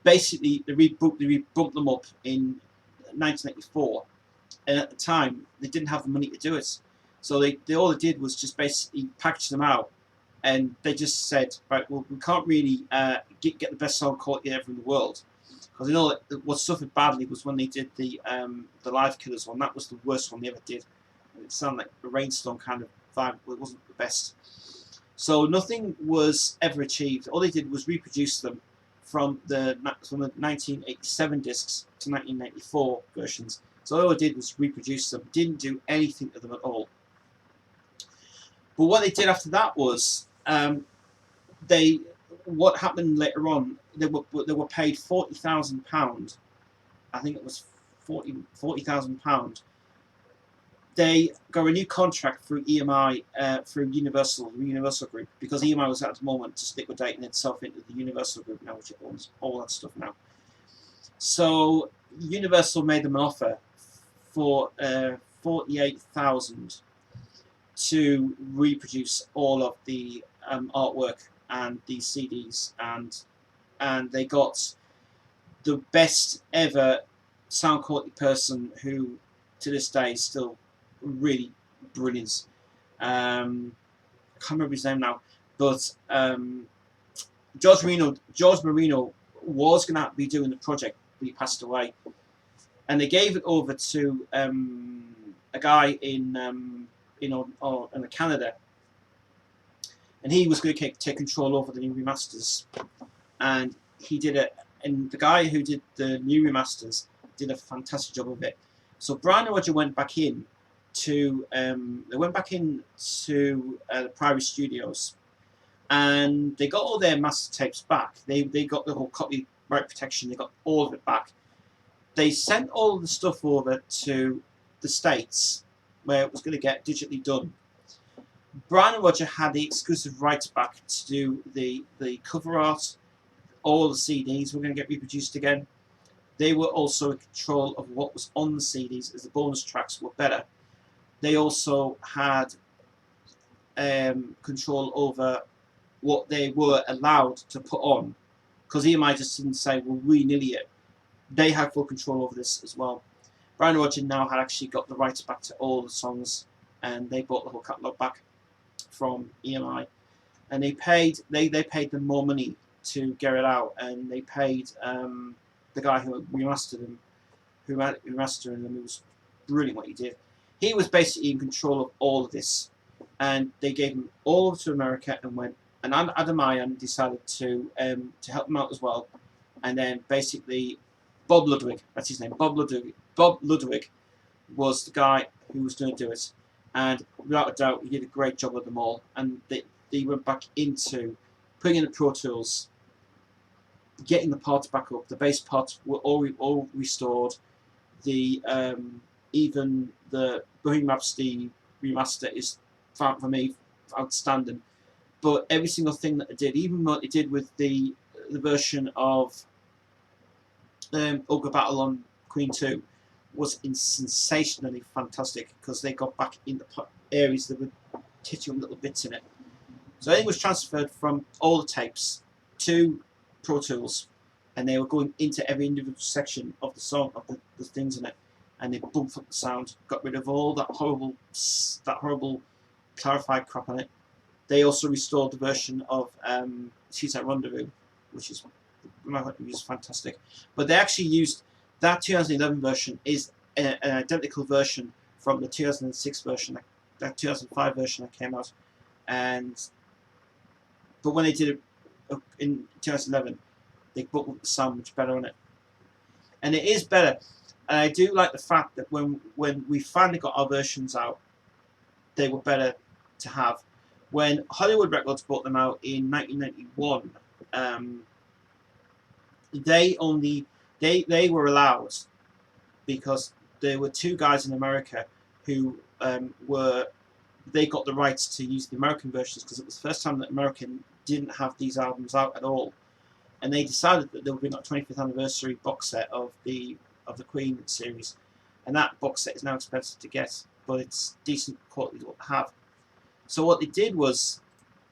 Basically, they rebumped them up in 1984, and at the time they didn't have the money to do it. So they all they did was just basically package them out, and they just said, right, well, we can't really get the best sound quality ever in the world, because you know what suffered badly was when they did the Live Killers one. That was the worst one they ever did. It sounded like a rainstorm kind of vibe. It wasn't the best. So nothing was ever achieved. All they did was reproduce them from the 1987 discs to 1994 versions. So all they did was reproduce them. Didn't do anything to them at all. But what they did after that was what happened later on. They were paid £40,000. I think it was £40,000. They got a new contract through EMI, through Universal Group, because EMI was at the moment just liquidating itself into the Universal Group now, which it owns all that stuff now. So Universal made them an offer for $48,000 to reproduce all of the artwork and these CDs, and they got the best ever sound quality person who, to this day, is still really brilliant. I can't remember his name now, but George Marino was going to be doing the project, but he passed away, and they gave it over to a guy in Canada, and he was going to take control over the new remasters, and he did it. And the guy who did the new remasters did a fantastic job of it. So Brian and Roger went back in to the Priory Studios, and they got all their master tapes back. They got the whole copyright protection. They got all of it back. They sent all the stuff over to the States, where it was going to get digitally done. Brian and Roger had the exclusive rights back to do the cover art. All the CDs were going to get reproduced again. They were also in control of what was on the CDs, as the bonus tracks were better. They also had control over what they were allowed to put on, because EMI just didn't say, well, willy-nilly it. They had full control over this as well. Brian and Roger now had actually got the rights back to all the songs, and they bought the whole catalogue back from EMI, and they paid them more money to get it out, and they paid the guy who remastered them, who it was brilliant what he did. He was basically in control of all of this, and they gave him all of it to America, and Adam Iron decided to help them out as well, and then basically Bob Ludwig, that's his name, Bob Ludwig was the guy who was going to do it, and without a doubt he did a great job of them all, and they went back into putting in the Pro Tools, getting the parts back up. The bass parts were all restored. Even the Bohemian Rhapsody remaster is, for me, outstanding. But every single thing that they did, even what they did with the version of Ogre Battle on Queen 2, was sensationally fantastic, because they got back in the areas that were titular little bits in it. So everything was transferred from all the tapes to Pro Tools, and they were going into every individual section of the song, of the things in it, and they bumped up the sound, got rid of all that horrible clarified crap on it. They also restored the version of Seaside Rendezvous, which is fantastic. But they actually used that 2011 version is an identical version from the 2006 version, that 2005 version that came out, but when they did it in 2011, they put the sound much better on it, and it is better. And I do like the fact that when we finally got our versions out, they were better to have. When Hollywood Records brought them out in 1991, they were allowed, because there were two guys in America who they got the rights to use the American versions, because it was the first time that American didn't have these albums out at all, and they decided that they would bring out 25th anniversary box set of the Queen series, and that box set is now expensive to get, but it's decent quality to have. So what they did was,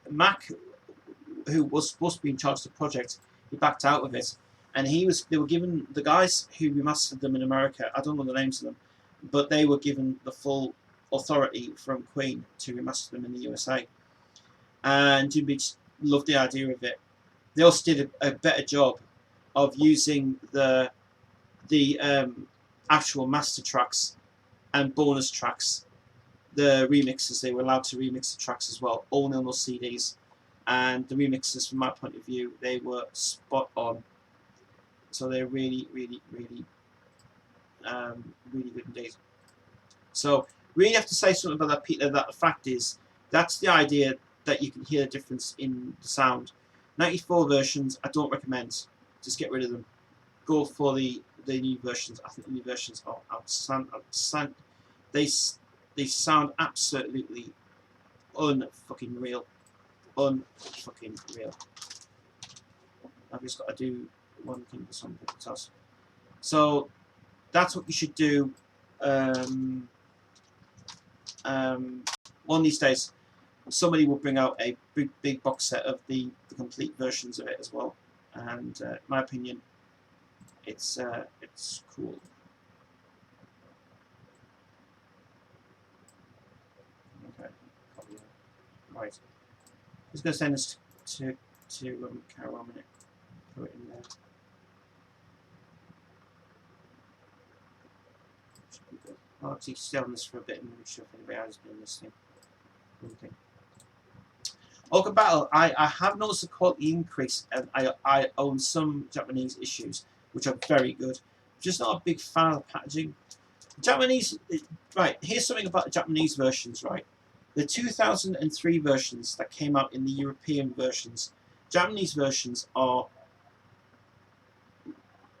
Mac, who was supposed to be in charge of the project, he backed out of it, and they were given, the guys who remastered them in America, I don't know the names of them, but they were given the full authority from Queen to remaster them in the USA. And Jim Beach loved the idea of it. They also did a better job of using the actual master tracks and bonus tracks, the remixes. They were allowed to remix the tracks as well, all on those CDs. And the remixes, from my point of view, they were spot on. So they're really, really, really, really good indeed. So really have to say something about that, Peter. That the fact is, that's the idea, that you can hear the difference in the sound. 94 versions, I don't recommend. Just get rid of them. Go for the new versions. I think the new versions are outstanding. They sound absolutely unfucking real. Unfucking real. I've just got to do one thing for something else. So that's what you should do. One of these days, somebody will bring out a big box set of the complete versions of it as well. And in my opinion, it's cool. Okay, right. Just gonna send this to Carol a minute. Put it in there. Should be good. I'll actually stay on this for a bit and make sure if anybody else has been listening. Okay. Ogre Battle, I have noticed a quality increase, and I own some Japanese issues, which are very good. Just not a big fan of the packaging. Japanese, right, here's something about the Japanese versions, right? The 2003 versions that came out in the European versions, Japanese versions are,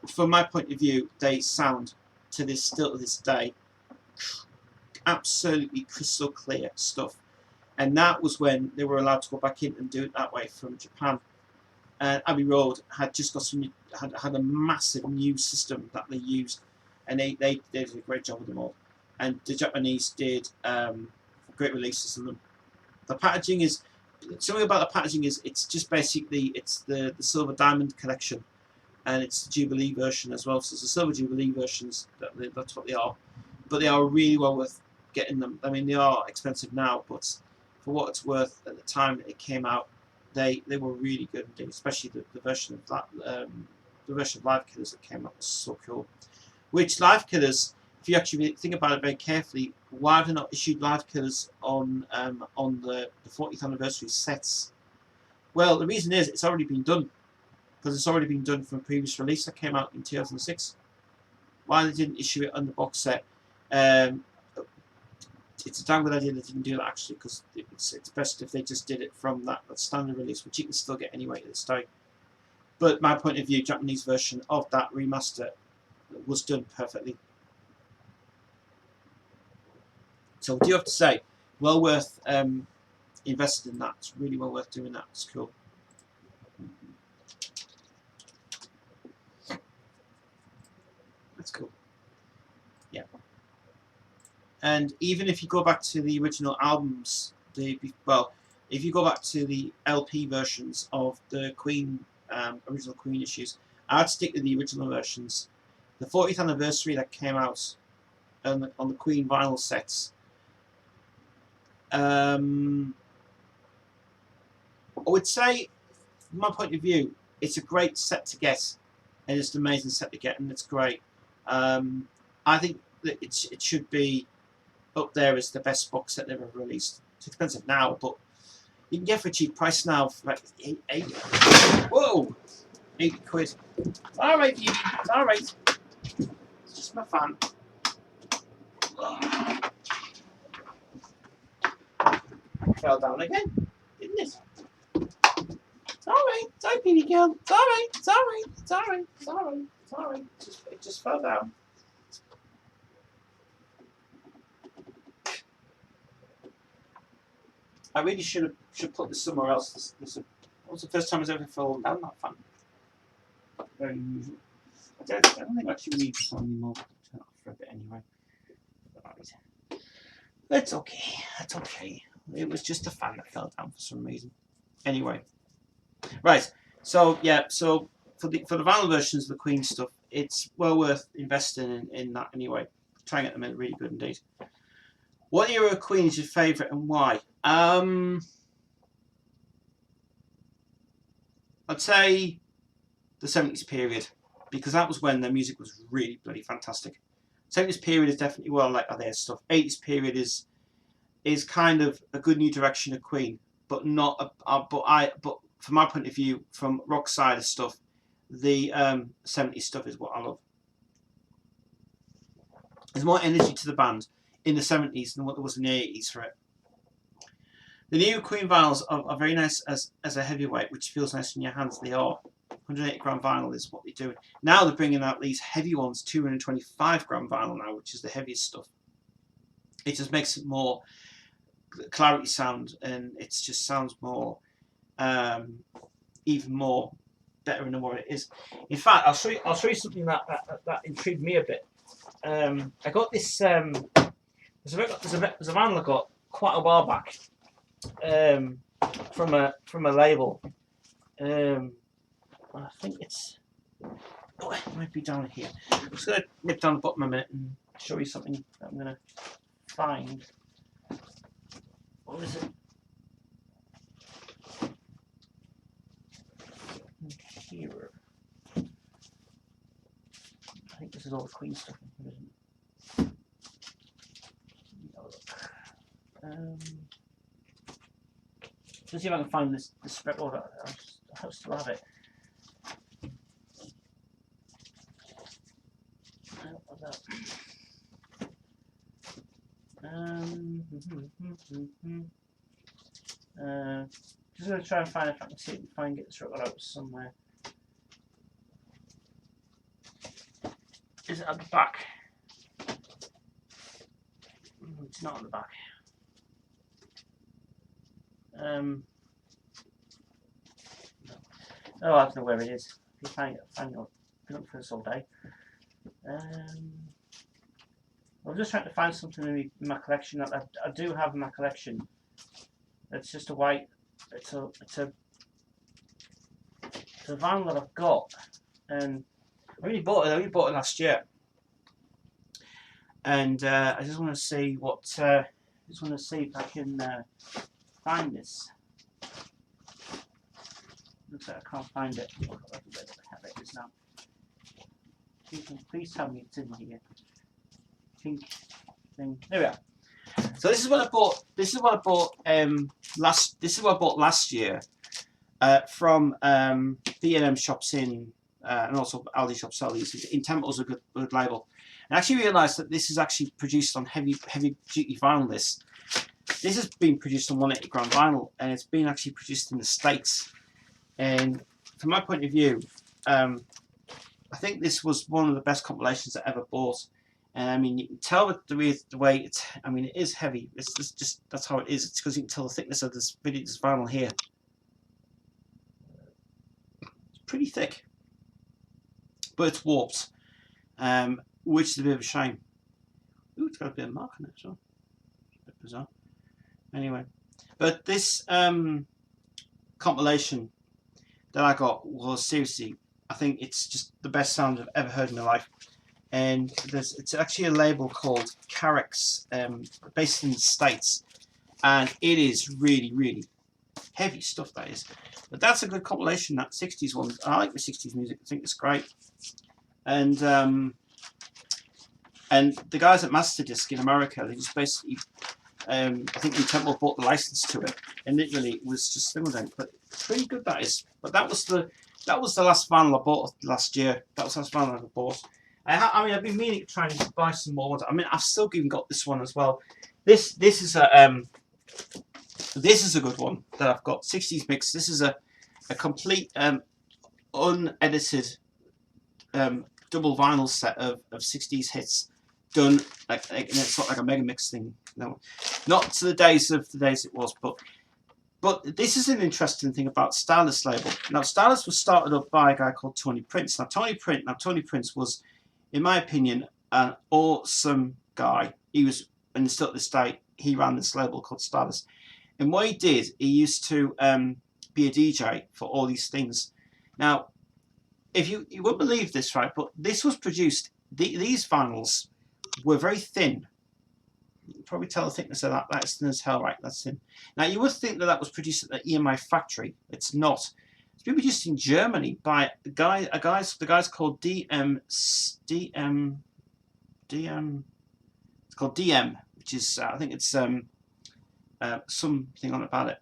from my point of view, they sound, still to this day, absolutely crystal clear stuff. And that was when they were allowed to go back in and do it that way from Japan. And Abbey Road had just got had a massive new system that they used, and they did a great job with them all. And the Japanese did great releases of them. The packaging is, something about the packaging is, it's just basically, it's the Silver Diamond collection, and it's the Jubilee version as well. So it's the Silver Jubilee versions, that's what they are. But they are really well worth getting them. I mean, they are expensive now, but for what it's worth at the time that it came out, they were really good indeed. Especially the version of that, the version of Live Killers that came out was so cool. Which Live Killers, if you actually think about it very carefully, why have they not issued Live Killers on the 40th anniversary sets? Well, the reason is it's already been done, because it's already been done from a previous release that came out in 2006. Why they didn't issue it on the box set? It's a damn good idea they didn't do that, actually, because it's best if they just did it from that standard release, which you can still get anyway to this day. But my point of view, Japanese version of that remaster was done perfectly. So what do you have to say? Well worth investing in that. It's really well worth doing that. It's cool. That's cool. Yeah. And even if you go back to the original albums, if you go back to the LP versions of the Queen, original Queen issues, I'd stick to the original versions. The 40th anniversary that came out on the Queen vinyl sets, I would say, from my point of view, it's a great set to get, and it's an amazing set to get, and it's great. I think that it should be up there as the best box set they've ever released. It's expensive now, but you can get for a cheap price now for like 80 whoa! 80 quid. It's alright, Phoebe. It's alright. It's just my fan. Fell down again, didn't it? It's alright. It's alright, Phoebe girl. It's alright. It's alright. It's alright. It's alright. It's alright. It just fell down. I really should put this somewhere else. was the first time I was ever fallen down that fan. Very unusual. I don't think I actually need this on anymore. I'll turn it off for a bit anyway. Right. It's okay. That's okay. It was just a fan that fell down for some reason. Anyway, right. So yeah. So for the vinyl versions of the Queen stuff, it's well worth investing in that anyway. Try and get them in really good indeed. What era of Queen is your favourite and why? I'd say the 70s period, because that was when their music was really bloody fantastic. 70s period is definitely well like their stuff. 80s period is kind of a good new direction of Queen, but not but from my point of view, from rock side of stuff, the 70s stuff is what I love. There's more energy to the band in the 70s than what there was in the 80s for it. The new Queen vinyls are very nice as a heavyweight, which feels nice in your hands. They are. 180 gram vinyl is what they're doing. Now they're bringing out these heavy ones, 225 gram vinyl now, which is the heaviest stuff. It just makes it more clarity sound, and it just sounds more, even more better than what it is. In fact, I'll show you something that intrigued me a bit. I got this. There's a vinyl I got quite a while back from a label. I think it's. Oh, it might be down here. I'm just going to nip down the bottom a minute and show you something that I'm going to find. What is it? Here. I think this is all the Queen stuff, isn't it? Let's see if I can find this record. I still have it. Just going to try and find if I can see if I can get this record out somewhere. Is it at the back? It's not at the back. No. Oh, I don't know where it is. If you find it, I'll be looking for this all day. I'm just trying to find something in my collection that I do have in my collection. It's just a white. It's a vinyl that I've got, and I only bought it last year. And I just want to see what. Just want to see if I can find this. Looks like I can't find it. Where the hell it is now? Please tell me it's in here. Pink thing. There we are. So this is what I bought. This is what I bought last. This is what I bought last year from B&M shops in and also Aldi shops sell these. In Temple's a good label. And I actually realised that this is actually produced on heavy duty vinyl. This has been produced on 180 gram vinyl, and it's been actually produced in the States. And from my point of view, I think this was one of the best compilations I ever bought. And I mean, you can tell with the way it's. I mean, it is heavy. It's just that's how it is. It's because you can tell the thickness of this vinyl here. It's pretty thick, but it's warped, which is a bit of a shame. Ooh, it's got a bit of mark on it as well. It's a bit bizarre. Anyway, but this compilation that I got was seriously. I think it's just the best sound I've ever heard in my life. And it's actually a label called Carex, based in the States, and it is really, really heavy stuff, that is. But that's a good compilation, that 60s one. I like the 60s music. I think it's great. And the guys at Masterdisc in America, they just basically, I think the Temple bought the license to it, and literally it was just similar. But pretty good, that is. But that was the last vinyl I bought last year. That was the last vinyl I ever bought. I mean, I've been meaning to try and buy some more. I mean, I've still even got this one as well. This is a good one that I've got. 60s mix. This is a complete unedited double vinyl set of 60s hits done and it's not like a mega mix thing. No, not to the days it was, but But this is an interesting thing about Stylus label. Now, Stylus was started up by a guy called Tony Prince. Now, Tony Prince was, in my opinion, an awesome guy. He was, and still to this day, he ran this label called Stylus. And what he did, he used to be a DJ for all these things. Now, if you wouldn't believe this, right? But this was produced. These vinyls were very thin. You can probably tell the thickness of that. That's thin as hell, right? That's thin. Now, you would think that that was produced at the EMI factory. It's not. It's been produced in Germany by the guys called DM. It's called DM, which is I think it's something on about it.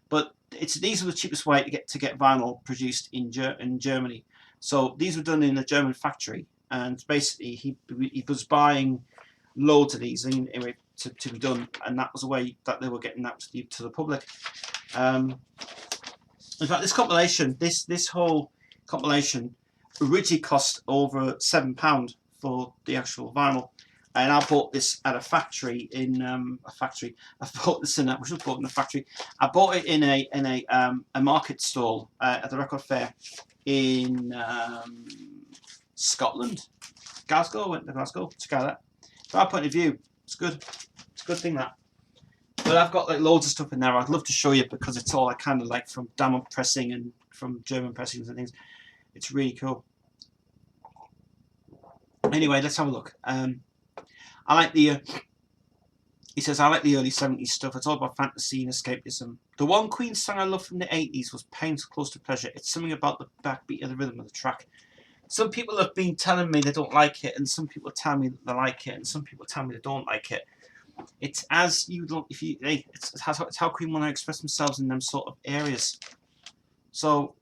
But these are the cheapest way to get vinyl produced in Germany. So these were done in a German factory, and basically he was buying loads of these anyway to be done, and that was the way that they were getting out to the public. In fact, this compilation, this whole compilation, originally cost over £7 for the actual vinyl, and I bought this at a factory in I bought this in which was bought in a factory. I bought it in a market stall at the record fair in Scotland, Glasgow. I went to Glasgow to check that. From our point of view, it's good. It's a good thing that. But I've got like loads of stuff in there. I'd love to show you because it's all I kind of like from diamond pressing and from German pressings and things. It's really cool. Anyway, let's have a look. I like the. He says I like the early '70s stuff. It's all about fantasy and escapism. The one Queen song I loved from the '80s was "Pain So Close to Pleasure." It's something about the backbeat of the rhythm of the track. Some people have been telling me they don't like it, and some people tell me that they like it, and some people tell me they don't like it. It's as you don't. It's how Queen want to express themselves in them sort of areas. So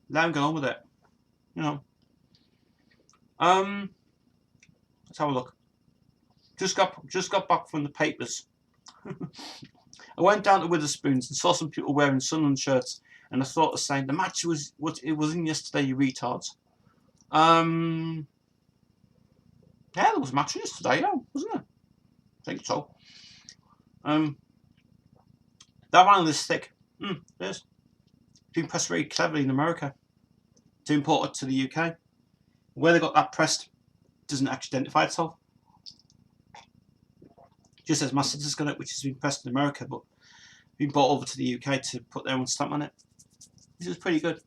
let them go on with it. You know. Let's have a look. Just got back from the papers. I went down to Witherspoons and saw some people wearing Sunderland shirts, and I thought of saying the match was what it was in yesterday, you retards. Yeah, there was a match yesterday, yeah, wasn't there? I think so. That vinyl is thick. It is. It's been pressed very cleverly in America to import it to the UK. Where they got that pressed doesn't actually identify itself. Just says Masters got it, which has been pressed in America, but been brought over to the UK to put their own stamp on it. This is pretty good.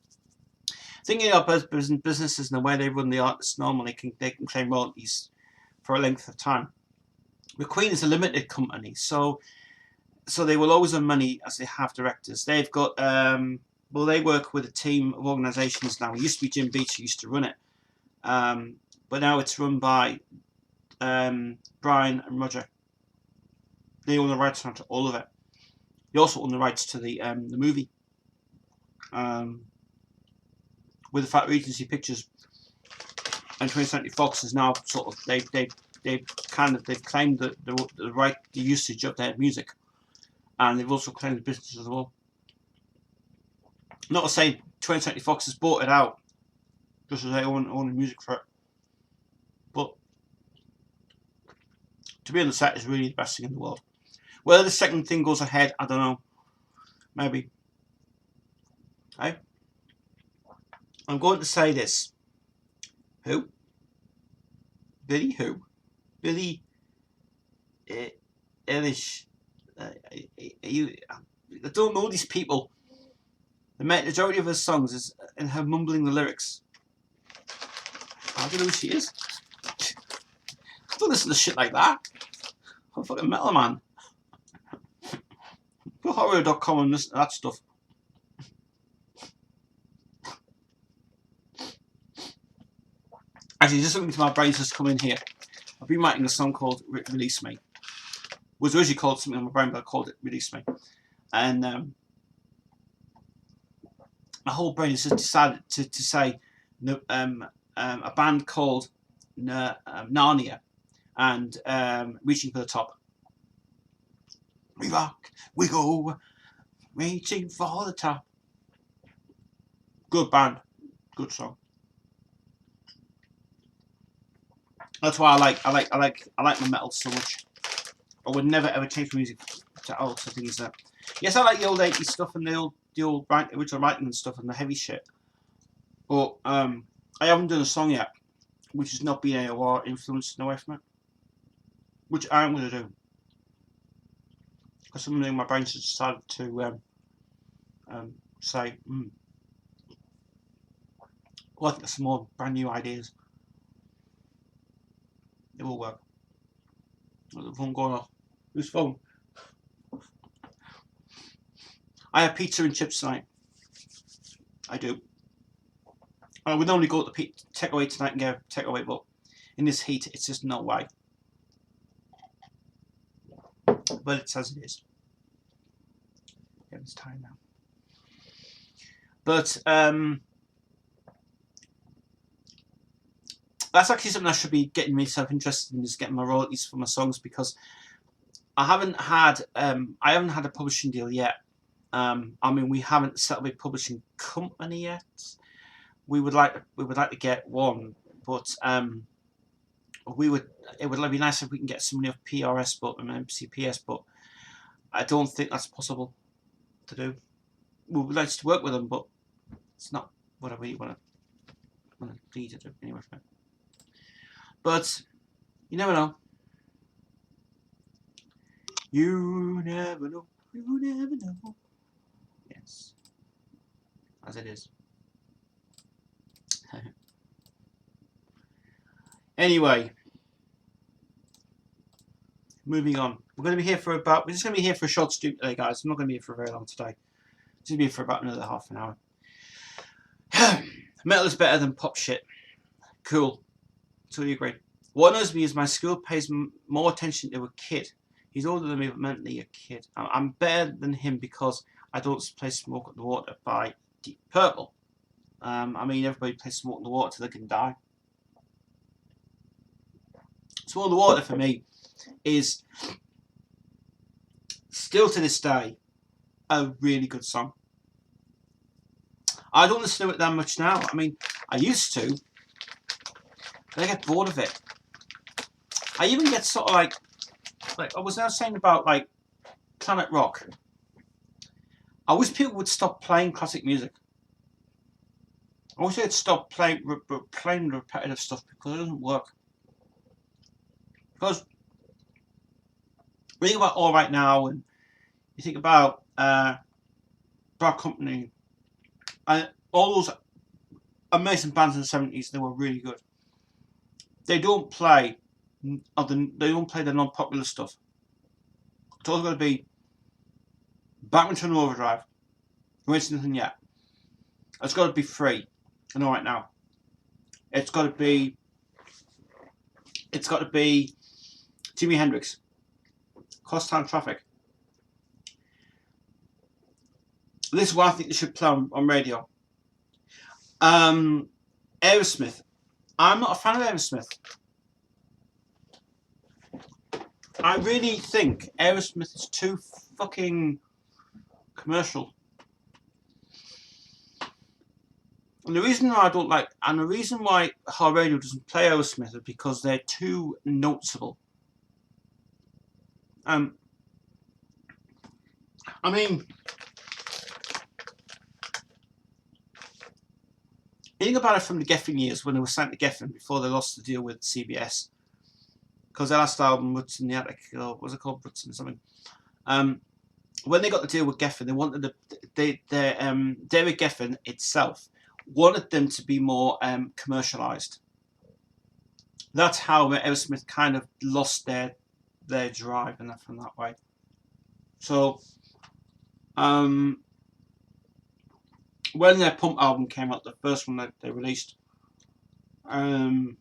Thinking about businesses and the way they run the artists normally, they can claim royalties for a length of time. The Queen is a limited company, so they will always earn money as they have directors. They've got they work with a team of organisations now. It used to be Jim Beach who used to run it, but now it's run by Brian and Roger. They own the rights to all of it. They also own the rights to the movie. With the fact Regency Pictures and 20th Century Fox is now sort of they've claimed the right, the usage of their music, and they've also claimed the business as well. Not to say 20th Century Fox has bought it out just as they own the music for it, but to be on the set is really the best thing in the world. Whether the second thing goes ahead, I don't know. Maybe. Hey? I'm going to say this. Who? Billy who? Billy Eilish. I don't know these people. The majority of her songs is in her mumbling the lyrics. I don't know who she is. I don't listen to shit like that. I'm a fucking metal man. Go to horror.com and listen to that stuff. Actually, just something to my brain just come in here. I've been writing a song called Release Me. It was originally called something on my brain, but I called it Release Me. And my whole brain has just decided to say a band called Narnia and Reaching for the Top. We rock, we go, reaching for the top. Good band, good song. That's why I like my metal so much. I would never ever change music to alt. I think it's that. Yes, I like the old 80s stuff and the old original writing and stuff and the heavy shit. But I haven't done a song yet, which has not been AOR influenced away from it. Which I am going to do. Because something in my brain has decided to say, well, I think there's some more brand new ideas. It will work. The phone going off. Whose phone? I have pizza and chips tonight. I do. I would normally go to the takeaway tonight and get a takeaway, but in this heat, it's just no way. But it's as it is. Yeah, it's time now. But that's actually something I should be getting myself interested in, is getting my royalties for my songs, because I haven't had a publishing deal yet. I mean, we haven't set up a publishing company yet. We would like to get one, but it would be nice if we can get somebody off PRS, but MCPS, but I don't think that's possible to do. We would like to work with them, but it's not what I really want to do anyway. But you never know. You never know. You never know. Yes, as it is. Anyway, moving on. We're just going to be here for a short stint today, guys. I'm not going to be here for very long today. Just going to be here for about another half an hour. Metal is better than pop shit. Cool. Totally agree. What annoys me is my school pays more attention to a kid. He's older than me, but mentally a kid. I'm better than him because I don't play Smoke on the Water by Deep Purple. I mean, everybody plays Smoke on the Water till they can die. Smoke on the Water for me is still to this day a really good song. I don't listen to it that much now. I mean, I used to, but I get bored of it. I even get sort of like I was now saying about like Planet Rock. I wish people would stop playing classic music. I wish they'd stop playing repetitive stuff, because it doesn't work. Because think about All Right Now, and you think about Bad Company, and all those amazing bands in the 70s. They were really good. They don't play the non-popular stuff. It's always got to be Badminton Overdrive. Who ain't seen nothing yet? It's got to be Free. And All Right Now. It's got to be Jimi Hendrix. Crosstown Traffic. This is what I think they should play on radio. Aerosmith. I'm not a fan of Aerosmith. I really think Aerosmith is too fucking commercial. And the reason why I don't like, and the reason why our radio doesn't play Aerosmith is because they're too noticeable. I mean, think about it from the Geffen years, when they were signed to Geffen before they lost the deal with CBS. Because their last album, Roots in the Attic, or what was it called, Roots in something? When they got the deal with Geffen, they wanted David Geffen itself wanted them to be more commercialized. That's how Aerosmith kind of lost their drive and from that way. So when their Pump album came out, the first one that they released, they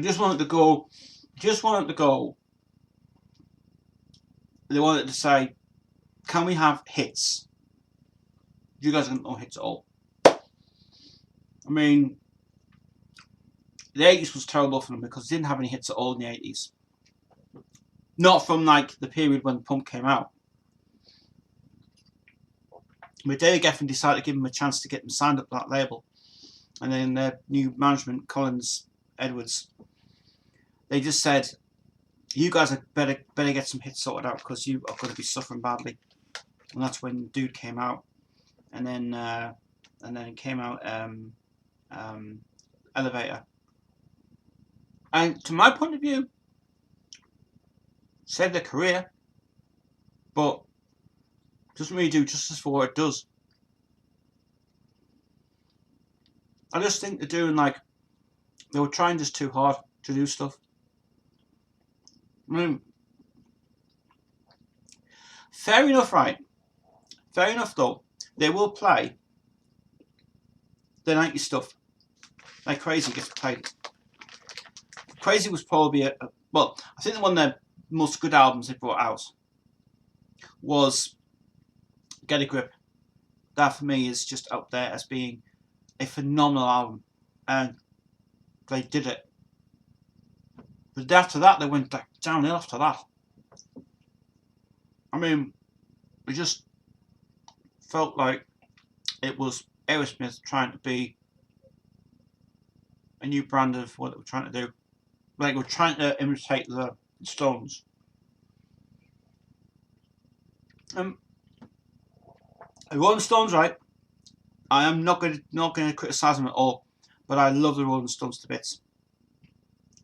just wanted to go. They wanted to say, can we have hits? You guys don't know hits at all. I mean, the 80s was terrible for them because they didn't have any hits at all in the 80s. Not from like the period when Pump came out. But David Geffen decided to give them a chance to get them signed up to that label. And then their new management, Collins Edwards, they just said, you guys are better get some hits sorted out because you are going to be suffering badly. And that's when Dude came out, and then it came out Elevator. And to my point of view, saved their career, but doesn't really do justice for what it does. I just think they're doing like they were trying just too hard to do stuff. I mean, fair enough, right? Fair enough, though. They will play the 90s stuff. Like Crazy gets played. Crazy was probably well, I think one of the most good albums they brought out was Get a Grip. That for me is just up there as being a phenomenal album, and they did it. But after that, they went downhill after that. I mean, it just felt like it was Aerosmith trying to be a new brand of what they were trying to do. Like, we're trying to imitate the Stones. The Rolling Stones, right? I am not going to criticise them at all, but I love the Rolling Stones to bits.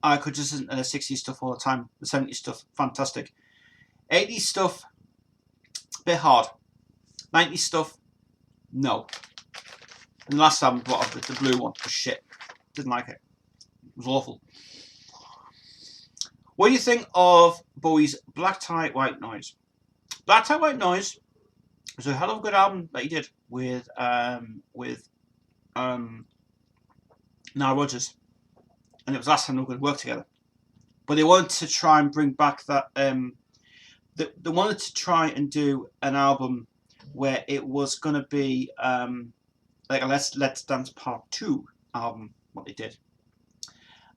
I could just listen to the 60s stuff all the time. The 70s stuff, fantastic. 80s stuff, a bit hard. 90s stuff, no. And the last album brought up the blue one was shit. Didn't like it. It was awful. What do you think of Bowie's Black Tie White Noise? Black Tie White Noise was a hell of a good album that he did with Nile Rodgers, and it was the last time they were going to work together. But they wanted to try and bring back that. They wanted to try and do an album where it was going to be like a Let's Dance Part 2 album. What they did,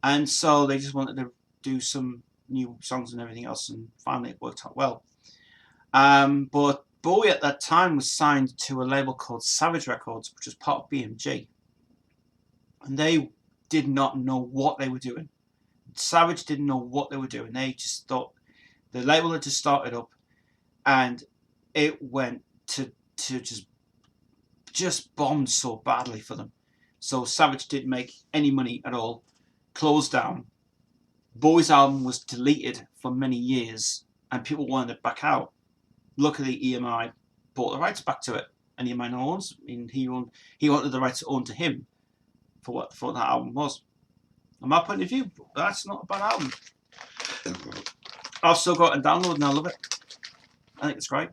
and so they just wanted to do some new songs and everything else, and finally it worked out well. But Bowie at that time was signed to a label called Savage Records, which was part of BMG, and they did not know what they were doing. Savage didn't know what they were doing. They just thought the label had just started up, and it went to just bombed so badly for them. So Savage didn't make any money at all, closed down. Bowie's album was deleted for many years, and people wanted it back out. Luckily, EMI bought the rights back to it, and EMI now owns. I mean, he wanted the rights owned to him for what that album was. From my point of view, that's not a bad album. I've still got it downloaded and I love it. I think it's great.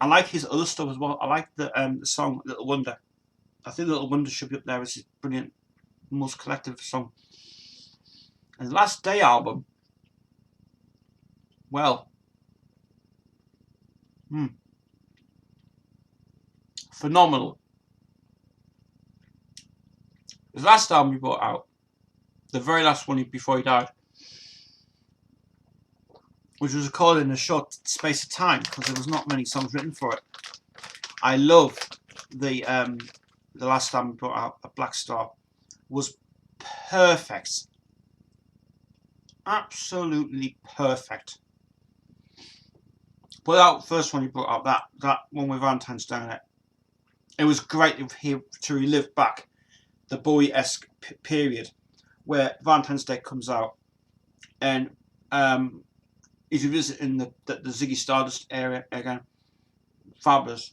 I like his other stuff as well. I like the song Little Wonder. I think Little Wonder should be up there as his brilliant, most collective song. And the Last Day album, well, phenomenal. The last album he brought out, the very last one before he died, which was recorded in a short space of time because there was not many songs written for it. I love the last album he brought out, A Black Star, was perfect. Absolutely perfect. But that first one he brought out, that one with Valentine's Day in it, it was great to relive back the Bowie-esque period where Valentine's Day comes out, and he's revisiting the Ziggy Stardust area again. Fabulous.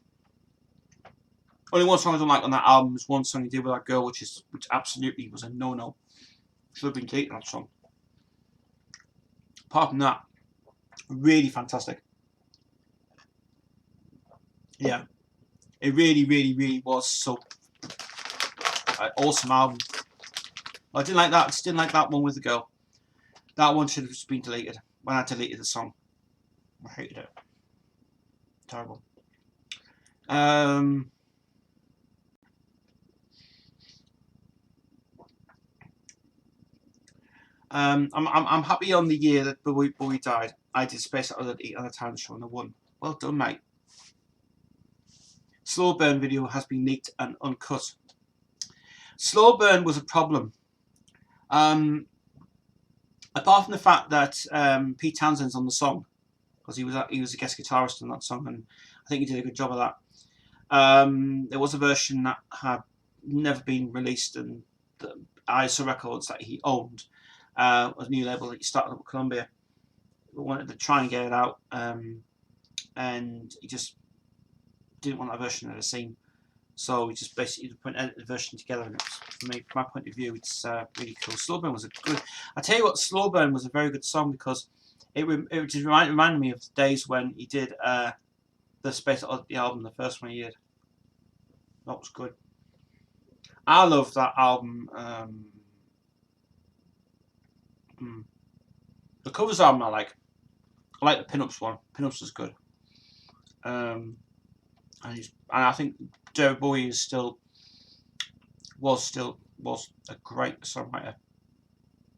Only one song I don't like on that album is one song he did with that girl, which absolutely was a no-no. Should have been deleted, that song. Apart from that, really fantastic. Yeah, it really, really, really was so awesome album. I didn't like that. I just didn't like that one with the girl. That one should have just been deleted. When I deleted the song, I hated it. Terrible. I'm happy on the year that Bowie died. I did Space Oddity on the Time Show and I won. Well done, mate. Slow Burn video has been leaked and uncut. Slow Burn was a problem. Apart from the fact that Pete Townsend's on the song, because he was a guest guitarist on that song, and I think he did a good job of that. There was a version that had never been released, and the ISO Records that he owned, was a new label that he started up with Columbia. We wanted to try and get it out, and he just didn't want that version ever seen. So we just basically put an edited version together, and from my point of view, it's really cool. Slow Burn was a good. I tell you what, Slow Burn was a very good song because it just reminded me of the days when he did the Space Oddity album, the first one he did. That was good. I love that album. The covers album I like. I like the Pinups one. Pinups is good. And I think David Bowie was a great songwriter.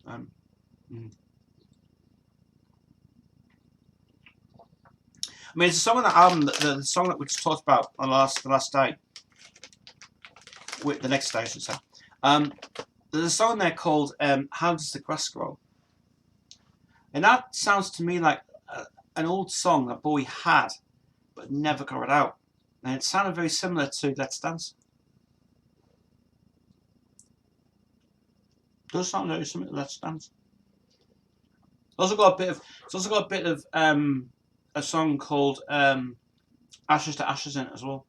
I mean, it's a song on that album, the song that we just talked about on the last day, with the next day, I should say. There's a song there called "How Does the Grass Grow," and that sounds to me like an old song that Bowie had, but never got it out. And it sounded very similar to Let's Dance. It does sound very similar to Let's Dance. It's also got a bit of a song called Ashes to Ashes in it as well.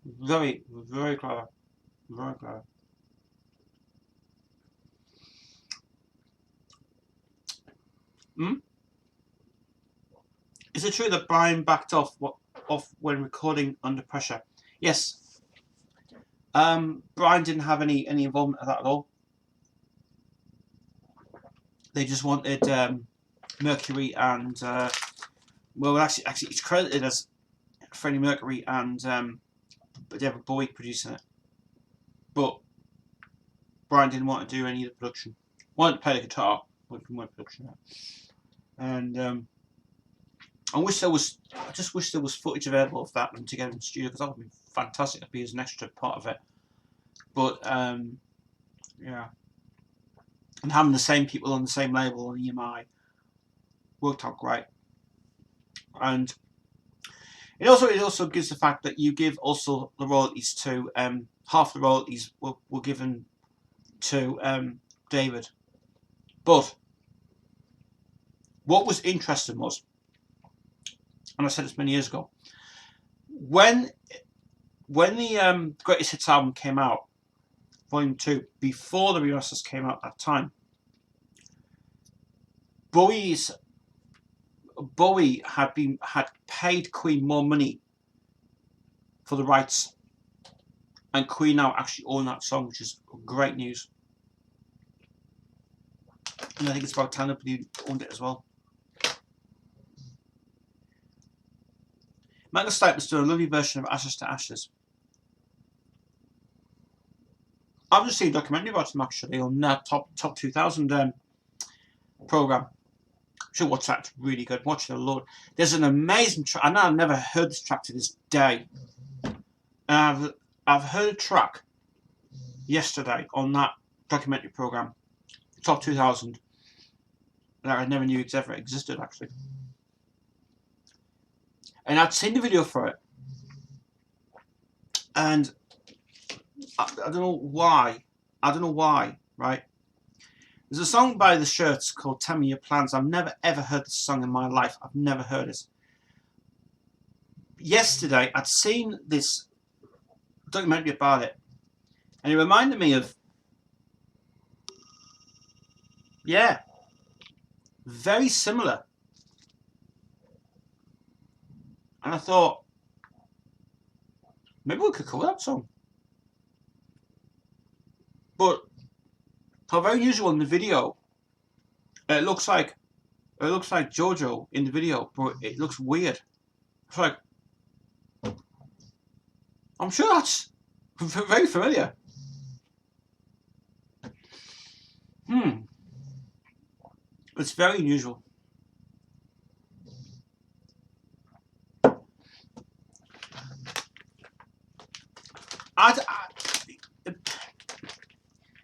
Very, very clever. Very clever. Is it true that Brian backed off when recording Under Pressure? Yes. Brian didn't have any involvement of that at all. They just wanted Mercury and well, actually, it's credited as Freddie Mercury and David Bowie producing it, but Brian didn't want to do any of the production. Wanted to play the guitar, but didn't want production. And I just wish there was footage available of that and together in the studio, because that would be fantastic to be as an extra part of it. But yeah, and having the same people on the same label on EMI worked out great. And it also gives the fact that you give also the royalties to half the royalties were given to David. But what was interesting was, and I said this many years ago, when the Greatest Hits album came out, Volume 2, before the remasters came out at that time, Bowie had paid Queen more money for the rights, and Queen now actually own that song, which is great news. And I think it's about time that he owned it as well. Michael Stipe's doing a lovely version of Ashes to Ashes. I've just seen a documentary about him actually on that top 2000 program. Should watch that. It's really good. Watch it a lot. There's an amazing track. I know I've never heard this track to this day. And I've heard a track yesterday on that documentary program, Top 2000, that I never knew it ever existed actually. And I'd seen the video for it, and I don't know why. Right? There's a song by The Shirts called "Tell Me Your Plans." I've never ever heard this song in my life. I've never heard it. Yesterday, I'd seen this documentary about it, and it reminded me of, yeah, very similar. And I thought, maybe we could cover that song. But how very unusual in the video. It looks like JoJo in the video, but it looks weird. It's like, I'm sure that's very familiar. It's very unusual.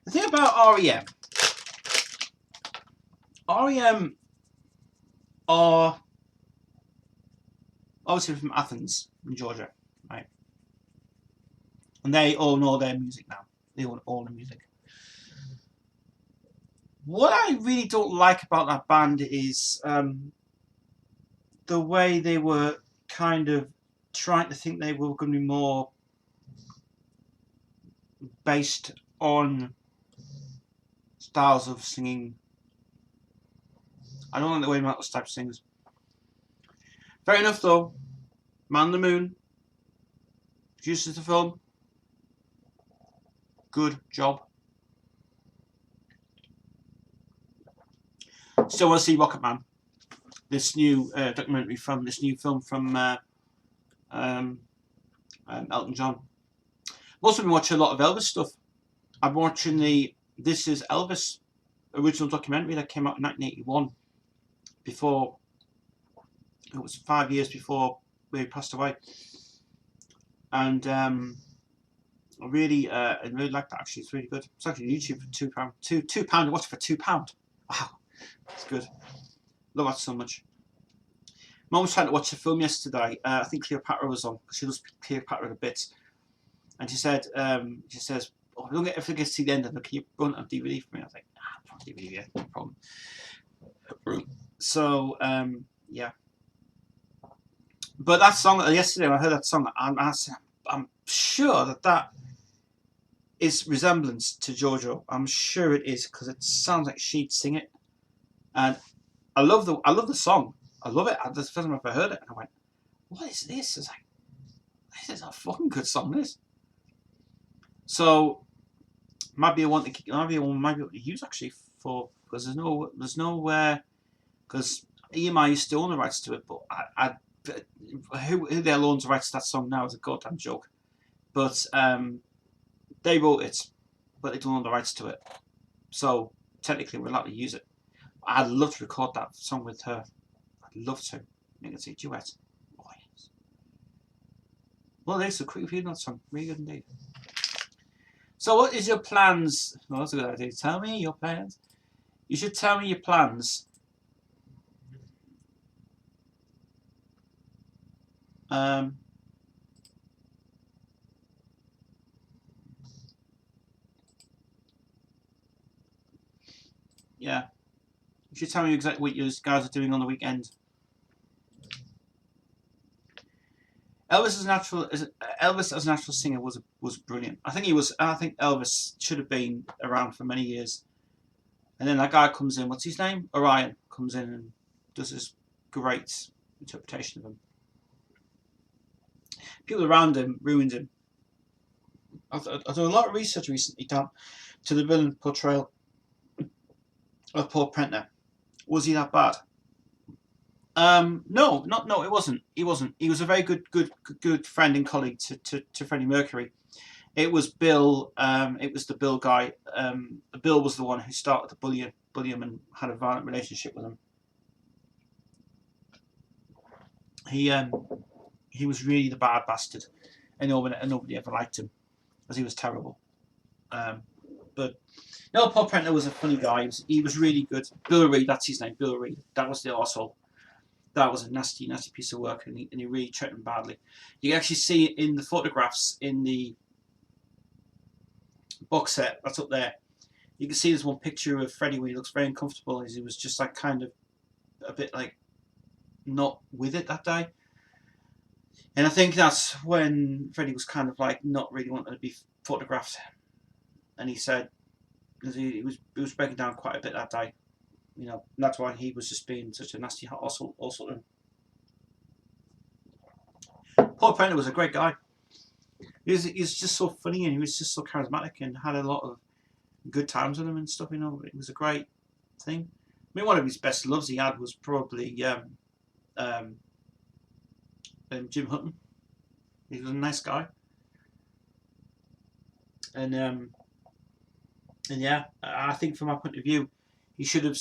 The thing about REM REM are obviously from Athens, in Georgia, right? And they all know their music now. They own all the music. What I really don't like about that band is the way they were kind of trying to think they were going to be more based on styles of singing. I don't like the way Metal type sings. Fair enough though. Man on the Moon produces the film. Good job. Still want to see Rocket Man. This new documentary from this new film from Elton John. I've also been watching a lot of Elvis stuff. I'm watching the This Is Elvis original documentary that came out in 1981. Before it was 5 years before he passed away, and I really like that. Actually, it's really good. It's actually on YouTube for £2. £2. Watch it for £2. Wow, it's good. Love that so much. Mum was trying to watch a film yesterday. I think Cleopatra was on because she loves Cleopatra a bit, and she said, she says, "Oh, I don't get to see the end of it. Can you run it on DVD for me?" I was like, "Ah, DVD, yeah, no problem." So yeah. But that song yesterday, when I heard that song, I'm sure that is resemblance to JoJo. I'm sure it is because it sounds like she'd sing it, and I love the song. I love it. That's the first time I've ever heard it, and I went, "What is this?" It's like, this is a fucking good song. This. So might be one to use actually for because there's nowhere because EMI used to own the rights to it, but who the hell owns the rights to that song now is a goddamn joke. But they wrote it, but they don't own the rights to it. So technically we're allowed to use it. I'd love to record that song with her. I'd love to. Make it a duet. Oh yes. Well, there's a quick review on that song. Really good indeed. So what is your plans? Well, that's a good idea. Tell me your plans. You should tell me your plans. Yeah. You should tell me exactly what you guys are doing on the weekend. Elvis as a natural singer was brilliant. I think Elvis should have been around for many years. And then that guy comes in. What's his name? Orion comes in and does this great interpretation of him. People around him ruined him. I've done a lot of research recently done to the villain portrayal of Paul Prentner. Was he that bad? No, it wasn't. He wasn't. He was a very good friend and colleague to Freddie Mercury. It was Bill. It was the Bill guy. Bill was the one who started to bully him and had a violent relationship with him. He was really the bad bastard, and nobody ever liked him, because he was terrible. But no, Paul Prentner was a funny guy. He was really good. Bill Reed, that's his name. Bill Reed. That was the arsehole. That was a nasty piece of work, and he really treated him badly. You can actually see it in the photographs in the box set that's up there. You can see there's one picture of Freddie where he looks very uncomfortable, as he was just like kind of a bit like not with it that day. And I think that's when Freddie was kind of like not really wanting to be photographed, and he said he was breaking down quite a bit that day. You know, and that's why he was just being such a nasty hot also. Paul Prentner was a great guy. He was just so funny, and he was just so charismatic, and had a lot of good times with him and stuff. You know, it was a great thing. I mean, one of his best loves he had was probably Jim Hutton. He was a nice guy, and yeah, I think from my point of view, he should have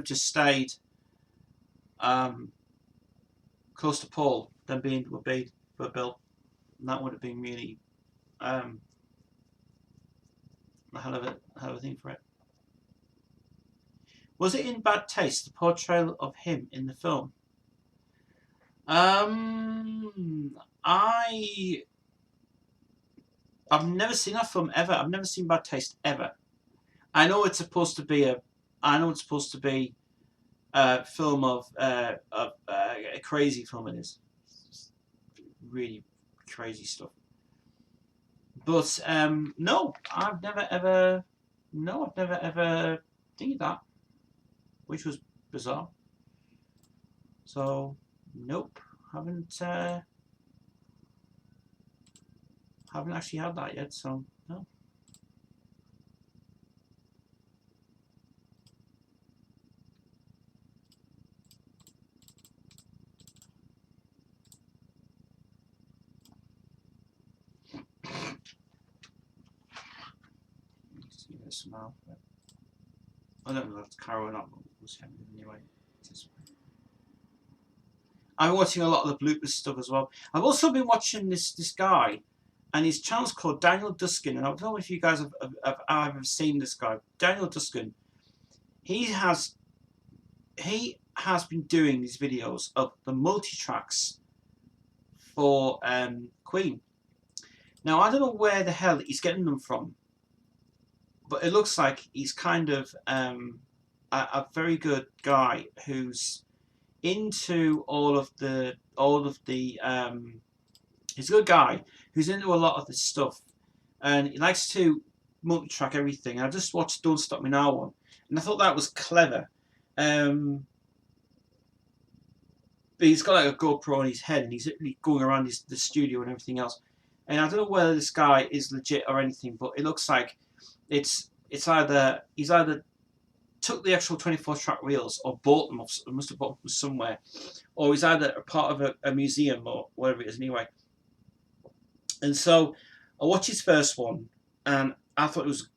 just stayed close to Paul than being obeyed by Bill, and that would have been really a hell of a thing for it. Was it in bad taste, the portrayal of him in the film? I've never seen that film ever. I've never seen Bad Taste ever. I know it's supposed to be a film of a crazy film. It is really crazy stuff. But no, I've never ever seen that, which was bizarre. So nope, haven't actually had that yet. So no. See this now. I don't know if it's Carol or not, but it was him anyway. I'm watching a lot of the bloopers stuff as well. I've also been watching this guy, and his channel's called Daniel Duskin. And I don't know if you guys have ever seen this guy, Daniel Duskin. He has been doing these videos of the multi-tracks for Queen. Now I don't know where the hell he's getting them from, but it looks like he's kind of a very good guy who's into all of the he's a good guy who's into a lot of this stuff, and he likes to multi-track everything. I just watched Don't Stop Me Now one, and I thought that was clever. But he's got like a GoPro on his head, and he's literally going around the studio and everything else. And I don't know whether this guy is legit or anything, but it looks like it's either he's either took the actual 24-track reels or bought them, or must have bought them somewhere, or he's either a part of a museum or whatever it is anyway. And so I watched his first one, and I thought it was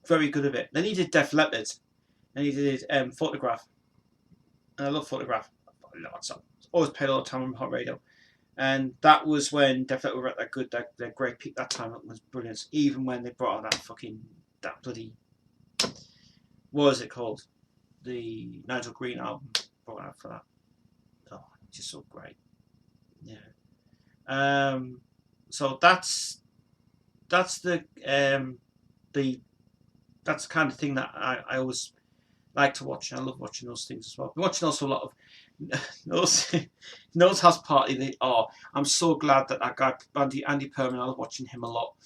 very good of it. Then he did Def Leppard, and he did Photograph, and I love Photograph. So always played all the time on hot radio, and that was when Def Leppard were at their great peak. That time it was brilliant. Even when they brought out that bloody, what was it called? The Nigel Green album brought out for that. Oh, just so great. Yeah. So that's the that's the kind of thing that I always like to watch. And I love watching those things as well. I'm watching also a lot of Noah's House Party. I'm so glad that guy Andy Perman. I was watching him a lot.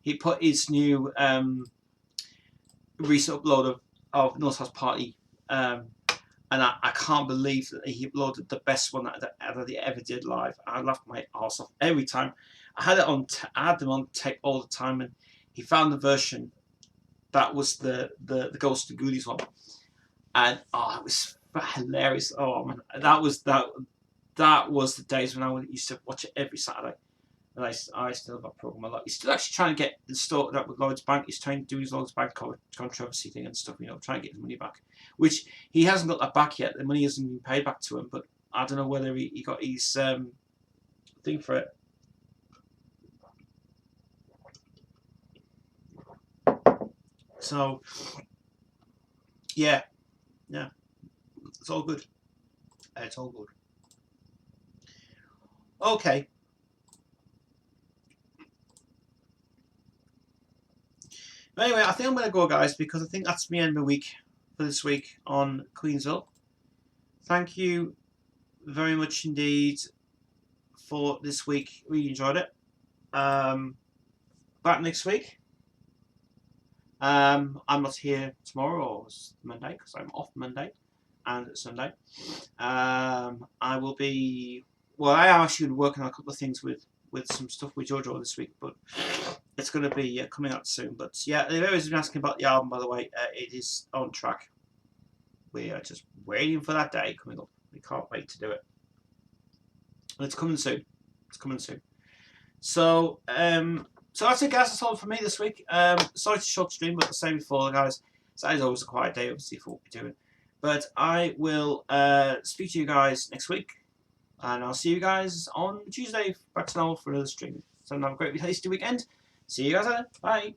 He put his new recent upload of Noah's House Party, and I can't believe that he uploaded the best one that he ever did live. I laughed my arse off every time. I had them on tape all the time, and he found the version that was the Ghost of Ghoulies one, and it was hilarious. Oh man, that was the days when I used to watch it every Saturday. And I still have that program a lot. He's still actually trying to get it sorted out with Lloyd's Bank. He's trying to do his Lloyd's Bank controversy thing and stuff, trying to get his money back. Which he hasn't got that back yet. The money hasn't been paid back to him, but I don't know whether he got his thing for it. So, yeah. It's all good. It's all good. Okay. Anyway, I think I'm going to go, guys, because I think that's me end of the week for this week on Queensville. Thank you very much indeed for this week. Really enjoyed it. Back next week. I'm not here tomorrow or Monday because I'm off Monday and Sunday. I will be. Well, I am actually working on a couple of things with some stuff with JoJo this week, but it's going to be coming out soon. But yeah, if anyone's been asking about the album, by the way, it is on track. We are just waiting for that day coming up. We can't wait to do it. And it's coming soon. So, so that's it, guys. That's all for me this week. Sorry to short stream, but the same before, guys. Saturday's always a quiet day, obviously, for what we're doing. But I will speak to you guys next week. And I'll see you guys on Tuesday back to normal for another stream. So have a great tasty weekend. See you guys later. Bye.